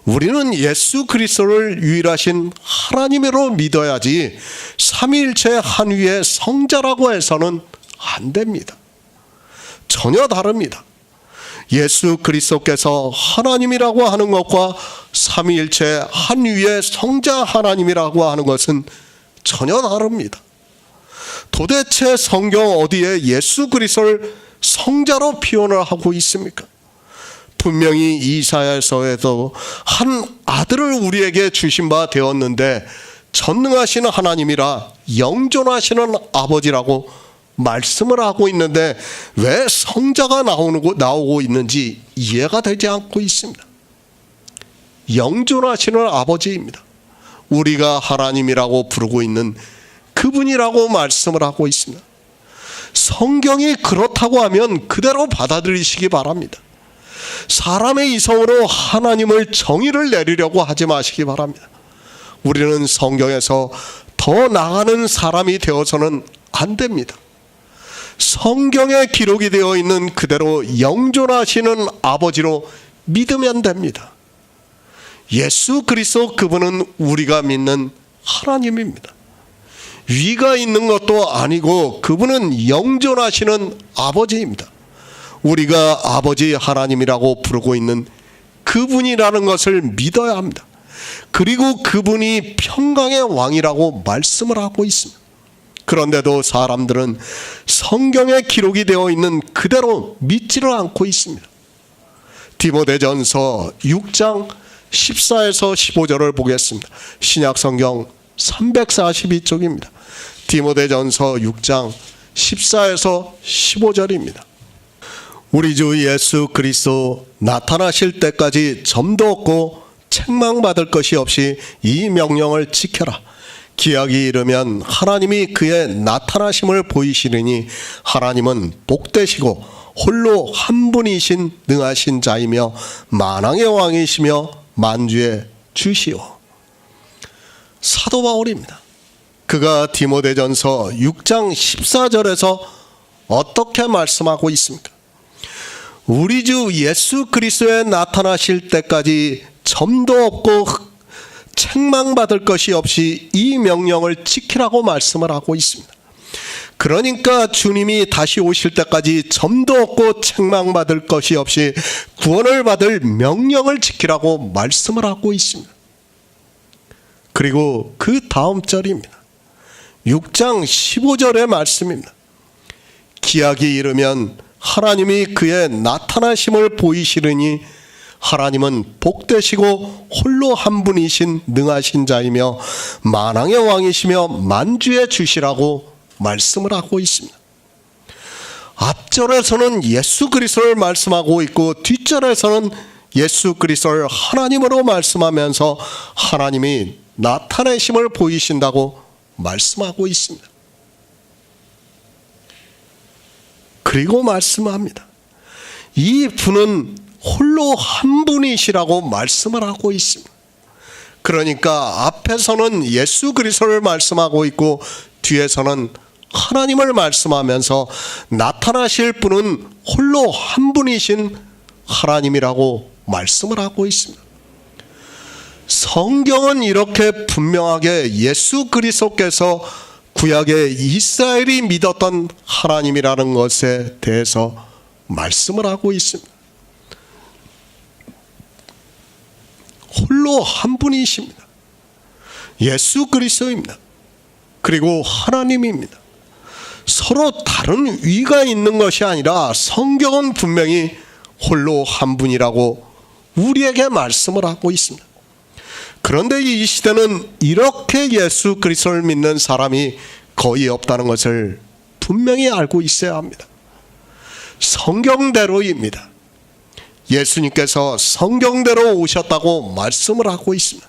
우리는 예수 그리스도를 유일하신 하나님으로 믿어야지 삼위일체 한 위의 성자라고 해서는 안 됩니다. 전혀 다릅니다. 예수 그리스도께서 하나님이라고 하는 것과 삼위일체 한 위의 성자 하나님이라고 하는 것은 전혀 다릅니다. 도대체 성경 어디에 예수 그리스도를 성자로 표현을 하고 있습니까? 분명히 이사야서에도 한 아들을 우리에게 주신 바 되었는데 전능하신 하나님이라 영존하시는 아버지라고 말씀을 하고 있는데 왜 성자가 나오고 있는지 이해가 되지 않고 있습니다. 영존하시는 아버지입니다. 우리가 하나님이라고 부르고 있는 그분이라고 말씀을 하고 있습니다. 성경이 그렇다고 하면 그대로 받아들이시기 바랍니다. 사람의 이성으로 하나님을 정의를 내리려고 하지 마시기 바랍니다. 우리는 성경에서 더 나아가는 사람이 되어서는 안 됩니다. 성경에 기록이 되어 있는 그대로 영존하시는 아버지로 믿으면 됩니다. 예수 그리스도 그분은 우리가 믿는 하나님입니다. 위가 있는 것도 아니고 그분은 영존하시는 아버지입니다. 우리가 아버지 하나님이라고 부르고 있는 그분이라는 것을 믿어야 합니다. 그리고 그분이 평강의 왕이라고 말씀을 하고 있습니다. 그런데도 사람들은 성경에 기록이 되어 있는 그대로 믿지를 않고 있습니다. 디모데전서 6장 14에서 15절을 보겠습니다. 신약성경 342쪽입니다. 디모데전서 6장 14에서 15절입니다. 우리 주 예수 그리스도 나타나실 때까지 점도 없고 책망받을 것이 없이 이 명령을 지켜라. 기약이 이르면 하나님이 그의 나타나심을 보이시리니 하나님은 복되시고 홀로 한 분이신 능하신 자이며 만왕의 왕이시며 만주의 주시오. 사도 바울입니다. 그가 디모데전서 6장 14절에서 어떻게 말씀하고 있습니까? 우리 주 예수 그리스도에 나타나실 때까지 점도 없고 책망받을 것이 없이 이 명령을 지키라고 말씀을 하고 있습니다. 그러니까 주님이 다시 오실 때까지 점도 없고 책망받을 것이 없이 구원을 받을 명령을 지키라고 말씀을 하고 있습니다. 그리고 그 다음 절입니다. 6장 15절의 말씀입니다. 기약이 이르면 하나님이 그의 나타나심을 보이시리니 하나님은 복되시고 홀로 한 분이신 능하신 자이며 만왕의 왕이시며 만주의 주시라고 말씀을 하고 있습니다. 앞절에서는 예수 그리스도를 말씀하고 있고 뒷절에서는 예수 그리스도를 하나님으로 말씀하면서 하나님이 나타내심을 보이신다고 말씀하고 있습니다. 그리고 말씀합니다. 이 분은 홀로 한 분이시라고 말씀을 하고 있습니다. 그러니까 앞에서는 예수 그리스도를 말씀하고 있고 뒤에서는 하나님을 말씀하면서 나타나실 분은 홀로 한 분이신 하나님이라고 말씀을 하고 있습니다. 성경은 이렇게 분명하게 예수 그리스도께서 구약의 이스라엘이 믿었던 하나님이라는 것에 대해서 말씀을 하고 있습니다. 홀로 한 분이십니다. 예수 그리스도입니다. 그리고 하나님입니다. 서로 다른 위가 있는 것이 아니라 성경은 분명히 홀로 한 분이라고 우리에게 말씀을 하고 있습니다. 그런데 이 시대는 이렇게 예수 그리스도를 믿는 사람이 거의 없다는 것을 분명히 알고 있어야 합니다. 성경대로입니다. 예수님께서 성경대로 오셨다고 말씀을 하고 있습니다.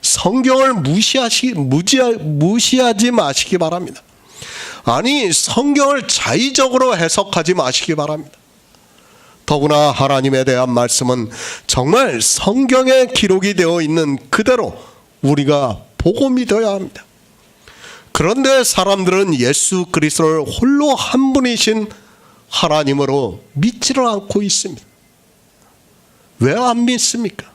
성경을 무시하지 마시기 바랍니다. 아니, 성경을 자의적으로 해석하지 마시기 바랍니다. 더구나 하나님에 대한 말씀은 정말 성경에 기록이 되어 있는 그대로 우리가 보고 믿어야 합니다. 그런데 사람들은 예수 그리스도를 홀로 한 분이신 하나님으로 믿지를 않고 있습니다. 왜 안 믿습니까?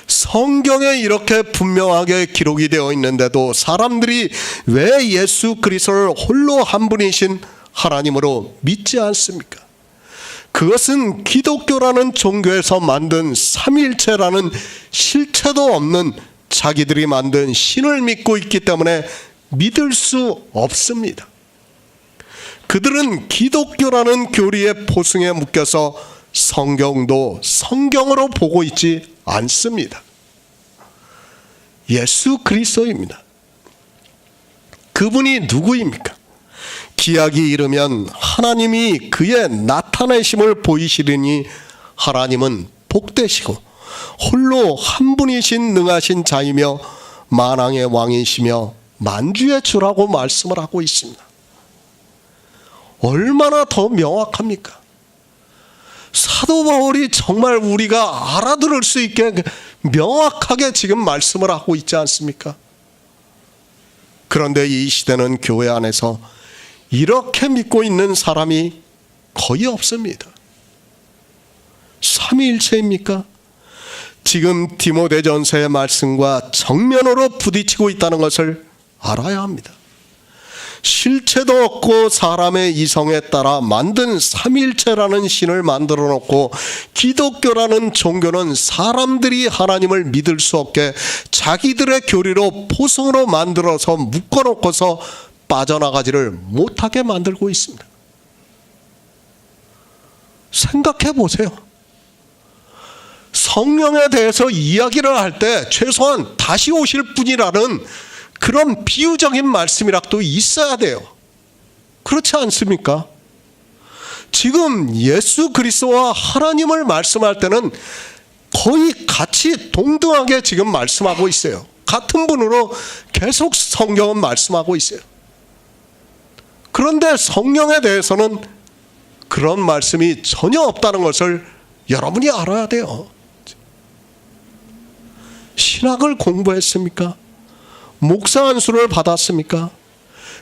성경에 이렇게 분명하게 기록이 되어 있는데도 사람들이 왜 예수 그리스도를 홀로 한 분이신 하나님으로 믿지 않습니까? 그것은 기독교라는 종교에서 만든 삼위일체라는 실체도 없는 자기들이 만든 신을 믿고 있기 때문에 믿을 수 없습니다. 그들은 기독교라는 교리의 포승에 묶여서 성경도 성경으로 보고 있지 않습니다. 예수 그리스도입니다. 그분이 누구입니까? 기약이 이르면 하나님이 그의 나타내심을 보이시리니 하나님은 복되시고 홀로 한 분이신 능하신 자이며 만왕의 왕이시며 만주의 주라고 말씀을 하고 있습니다. 얼마나 더 명확합니까? 사도 바울이 정말 우리가 알아들을 수 있게 명확하게 지금 말씀을 하고 있지 않습니까? 그런데 이 시대는 교회 안에서 이렇게 믿고 있는 사람이 거의 없습니다. 삼위일체입니까? 지금 디모데전서의 말씀과 정면으로 부딪히고 있다는 것을 알아야 합니다. 실체도 없고 사람의 이성에 따라 만든 삼위일체라는 신을 만들어 놓고 기독교라는 종교는 사람들이 하나님을 믿을 수 없게 자기들의 교리로 포성으로 만들어서 묶어놓고서 빠져나가지를 못하게 만들고 있습니다. 생각해 보세요. 성령에 대해서 이야기를 할 때 최소한 다시 오실 분이라는 그런 비유적인 말씀이라도 있어야 돼요. 그렇지 않습니까? 지금 예수 그리스도와 하나님을 말씀할 때는 거의 같이 동등하게 지금 말씀하고 있어요. 같은 분으로 계속 성경은 말씀하고 있어요. 그런데 성령에 대해서는 그런 말씀이 전혀 없다는 것을 여러분이 알아야 돼요. 신학을 공부했습니까? 목사 안수를 받았습니까?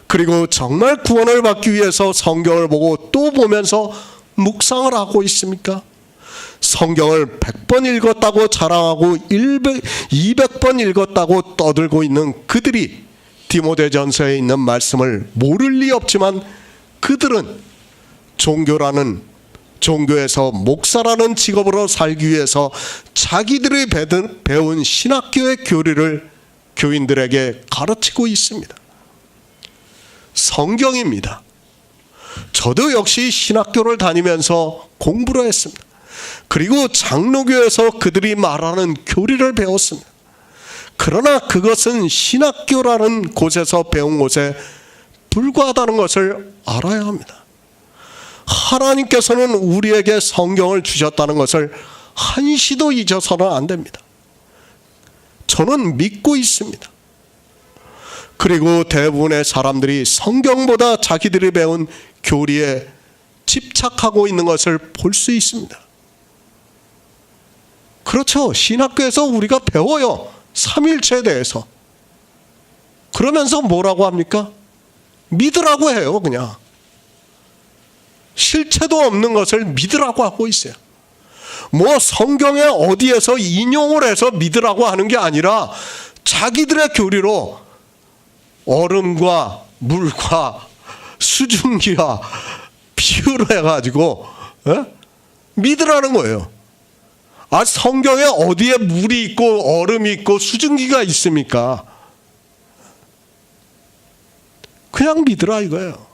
그리고 정말 구원을 받기 위해서 성경을 보고 또 보면서 묵상을 하고 있습니까? 성경을 100번 읽었다고 자랑하고 200번 읽었다고 떠들고 있는 그들이 디모데전서에 있는 말씀을 모를 리 없지만 그들은 종교에서 목사라는 직업으로 살기 위해서 자기들이 배운 신학교의 교리를 교인들에게 가르치고 있습니다. 성경입니다. 저도 역시 신학교를 다니면서 공부를 했습니다. 그리고 장로교에서 그들이 말하는 교리를 배웠습니다. 그러나 그것은 신학교라는 곳에서 배운 것에 불과하다는 것을 알아야 합니다. 하나님께서는 우리에게 성경을 주셨다는 것을 한시도 잊어서는 안 됩니다. 저는 믿고 있습니다. 그리고 대부분의 사람들이 성경보다 자기들이 배운 교리에 집착하고 있는 것을 볼 수 있습니다. 그렇죠. 신학교에서 우리가 배워요. 삼위일체에 대해서. 그러면서 뭐라고 합니까? 믿으라고 해요. 그냥 실체도 없는 것을 믿으라고 하고 있어요. 뭐 성경에 어디에서 인용을 해서 믿으라고 하는 게 아니라 자기들의 교리로 얼음과 물과 수증기와 비유를 해가지고 믿으라는 거예요. 아, 성경에 어디에 물이 있고 얼음이 있고 수증기가 있습니까? 그냥 믿으라 이거예요.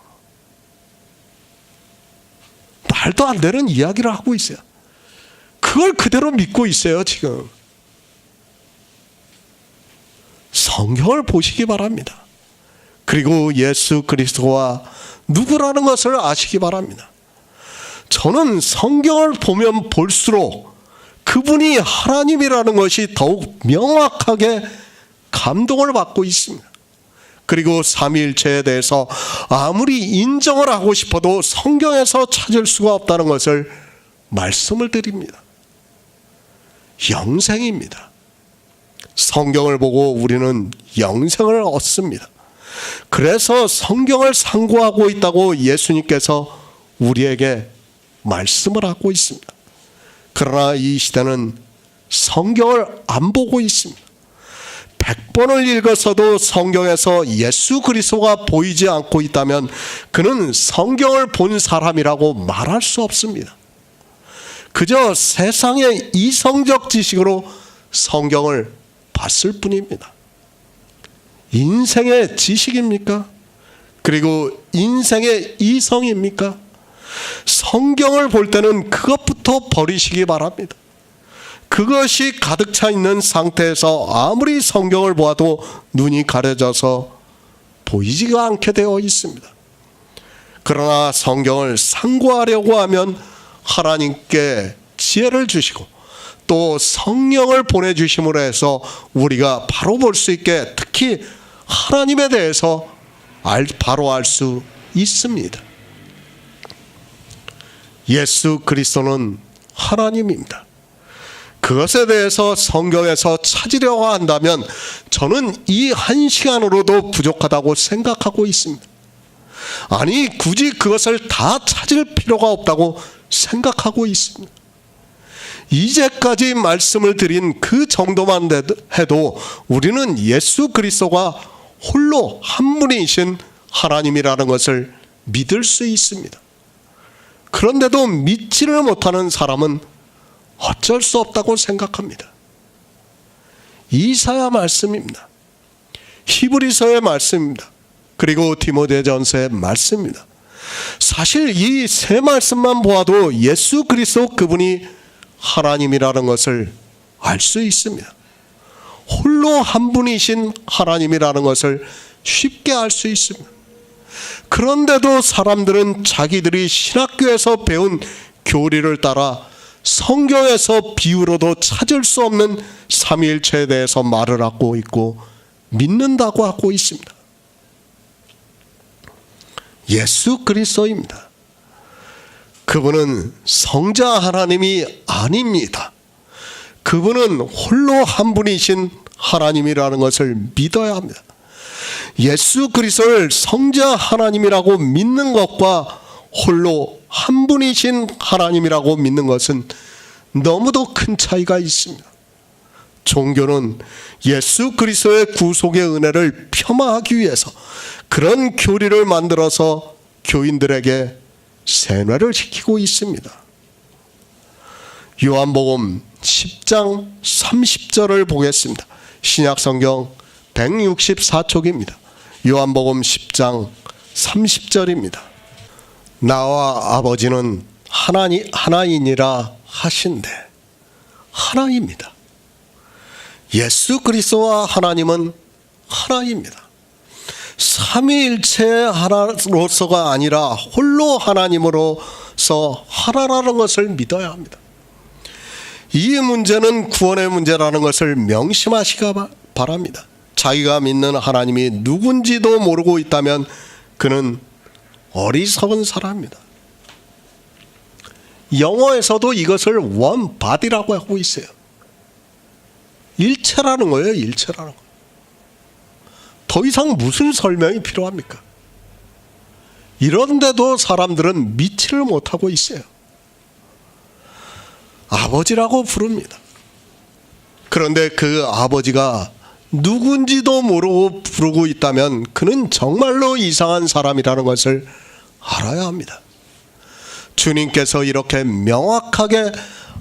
말도 안 되는 이야기를 하고 있어요. 그걸 그대로 믿고 있어요, 지금. 성경을 보시기 바랍니다. 그리고 예수 그리스도가 누구라는 것을 아시기 바랍니다. 저는 성경을 보면 볼수록 그분이 하나님이라는 것이 더욱 명확하게 감동을 받고 있습니다. 그리고 삼위일체에 대해서 아무리 인정을 하고 싶어도 성경에서 찾을 수가 없다는 것을 말씀을 드립니다. 영생입니다. 성경을 보고 우리는 영생을 얻습니다. 그래서 성경을 상고하고 있다고 예수님께서 우리에게 말씀을 하고 있습니다. 그러나 이 시대는 성경을 안 보고 있습니다. 100번을 읽었어도 성경에서 예수 그리스도가 보이지 않고 있다면 그는 성경을 본 사람이라고 말할 수 없습니다. 그저 세상의 이성적 지식으로 성경을 봤을 뿐입니다. 인생의 지식입니까? 그리고 인생의 이성입니까? 성경을 볼 때는 그것부터 버리시기 바랍니다. 그것이 가득 차 있는 상태에서 아무리 성경을 보아도 눈이 가려져서 보이지가 않게 되어 있습니다. 그러나 성경을 상고하려고 하면 하나님께 지혜를 주시고 또 성령을 보내주심으로 해서 우리가 바로 볼 수 있게, 특히 하나님에 대해서 바로 알 수 있습니다. 예수 그리스도는 하나님입니다. 그것에 대해서 성경에서 찾으려고 한다면 저는 이 한 시간으로도 부족하다고 생각하고 있습니다. 아니, 굳이 그것을 다 찾을 필요가 없다고 생각하고 있습니다. 이제까지 말씀을 드린 그 정도만 해도 우리는 예수 그리스도가 홀로 한 분이신 하나님이라는 것을 믿을 수 있습니다. 그런데도 믿지를 못하는 사람은 어쩔 수 없다고 생각합니다. 이사야 말씀입니다. 히브리서의 말씀입니다. 그리고 디모데전서의 말씀입니다. 사실 이 세 말씀만 보아도 예수 그리스도 그분이 하나님이라는 것을 알 수 있습니다. 홀로 한 분이신 하나님이라는 것을 쉽게 알 수 있습니다. 그런데도 사람들은 자기들이 신학교에서 배운 교리를 따라 성경에서 비유로도 찾을 수 없는 삼위일체에 대해서 말을 하고 있고 믿는다고 하고 있습니다. 예수 그리스도입니다. 그분은 성자 하나님이 아닙니다. 그분은 홀로 한 분이신 하나님이라는 것을 믿어야 합니다. 예수 그리스도를 성자 하나님이라고 믿는 것과 홀로 한 분이신 하나님이라고 믿는 것은 너무도 큰 차이가 있습니다. 종교는 예수 그리스도의 구속의 은혜를 폄하하기 위해서 그런 교리를 만들어서 교인들에게 세뇌를 시키고 있습니다. 요한복음 10장 30절을 보겠습니다. 신약성경 164쪽입니다. 요한복음 10장 30절입니다. 나와 아버지는 하나이니라 하신대. 하나입니다. 예수 그리스도와 하나님은 하나입니다. 삼위일체의 하나로서가 아니라 홀로 하나님으로서 하나라는 것을 믿어야 합니다. 이 문제는 구원의 문제라는 것을 명심하시기 바랍니다. 자기가 믿는 하나님이 누군지도 모르고 있다면 그는 어리석은 사람입니다. 영어에서도 이것을 one body라고 하고 있어요. 일체라는 거예요. 일체라는 거. 더 이상 무슨 설명이 필요합니까? 이런데도 사람들은 믿지를 못하고 있어요. 아버지라고 부릅니다. 그런데 그 아버지가 누군지도 모르고 부르고 있다면 그는 정말로 이상한 사람이라는 것을 알아야 합니다. 주님께서 이렇게 명확하게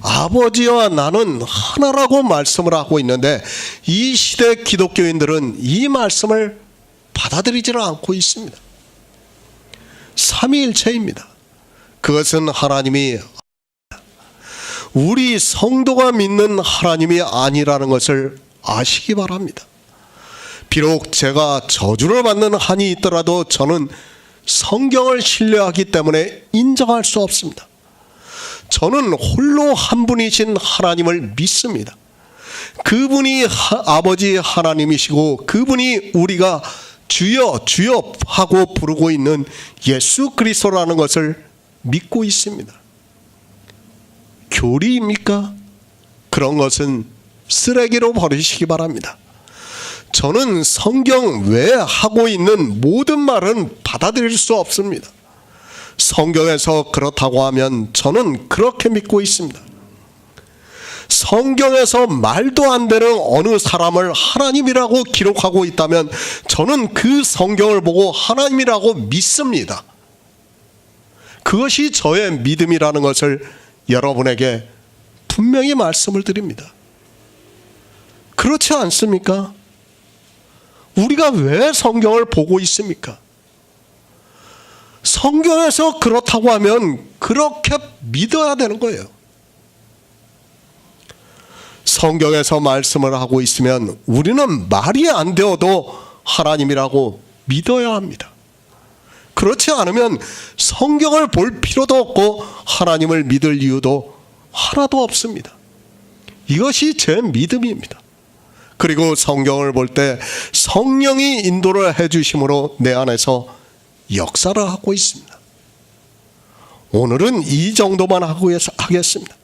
아버지와 나는 하나라고 말씀을 하고 있는데 이 시대 기독교인들은 이 말씀을 받아들이지를 않고 있습니다. 삼위일체입니다. 그것은 하나님이 우리 성도가 믿는 하나님이 아니라는 것을 아시기 바랍니다. 비록 제가 저주를 받는 한이 있더라도 저는 성경을 신뢰하기 때문에 인정할 수 없습니다. 저는 홀로 한 분이신 하나님을 믿습니다. 그분이 아버지 하나님이시고 그분이 우리가 주여 주여 하고 부르고 있는 예수 그리스도라는 것을 믿고 있습니다. 교리입니까? 그런 것은 쓰레기로 버리시기 바랍니다. 저는 성경 외에 하고 있는 모든 말은 받아들일 수 없습니다. 성경에서 그렇다고 하면 저는 그렇게 믿고 있습니다. 성경에서 말도 안 되는 어느 사람을 하나님이라고 기록하고 있다면 저는 그 성경을 보고 하나님이라고 믿습니다. 그것이 저의 믿음이라는 것을 여러분에게 분명히 말씀을 드립니다. 그렇지 않습니까? 우리가 왜 성경을 보고 있습니까? 성경에서 그렇다고 하면 그렇게 믿어야 되는 거예요. 성경에서 말씀을 하고 있으면 우리는 말이 안 되어도 하나님이라고 믿어야 합니다. 그렇지 않으면 성경을 볼 필요도 없고 하나님을 믿을 이유도 하나도 없습니다. 이것이 제 믿음입니다. 그리고 성경을 볼 때 성령이 인도를 해주심으로 내 안에서 역사를 하고 있습니다. 오늘은 이 정도만 하겠습니다.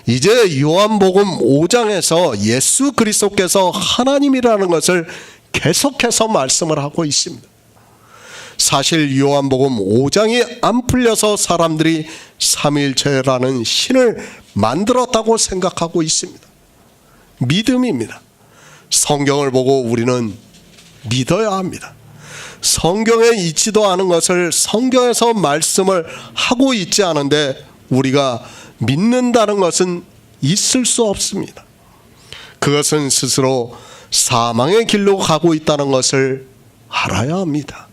이제 요한복음 5장에서 예수 그리스도께서 하나님이라는 것을 계속해서 말씀을 하고 있습니다. 사실 요한복음 5장이 안 풀려서 사람들이 삼위일체라는 신을 만들었다고 생각하고 있습니다. 믿음입니다. 성경을 보고 우리는 믿어야 합니다. 성경에 있지도 않은 것을 성경에서 말씀을 하고 있지 않은데 우리가 믿는다는 것은 있을 수 없습니다. 그것은 스스로 사망의 길로 가고 있다는 것을 알아야 합니다.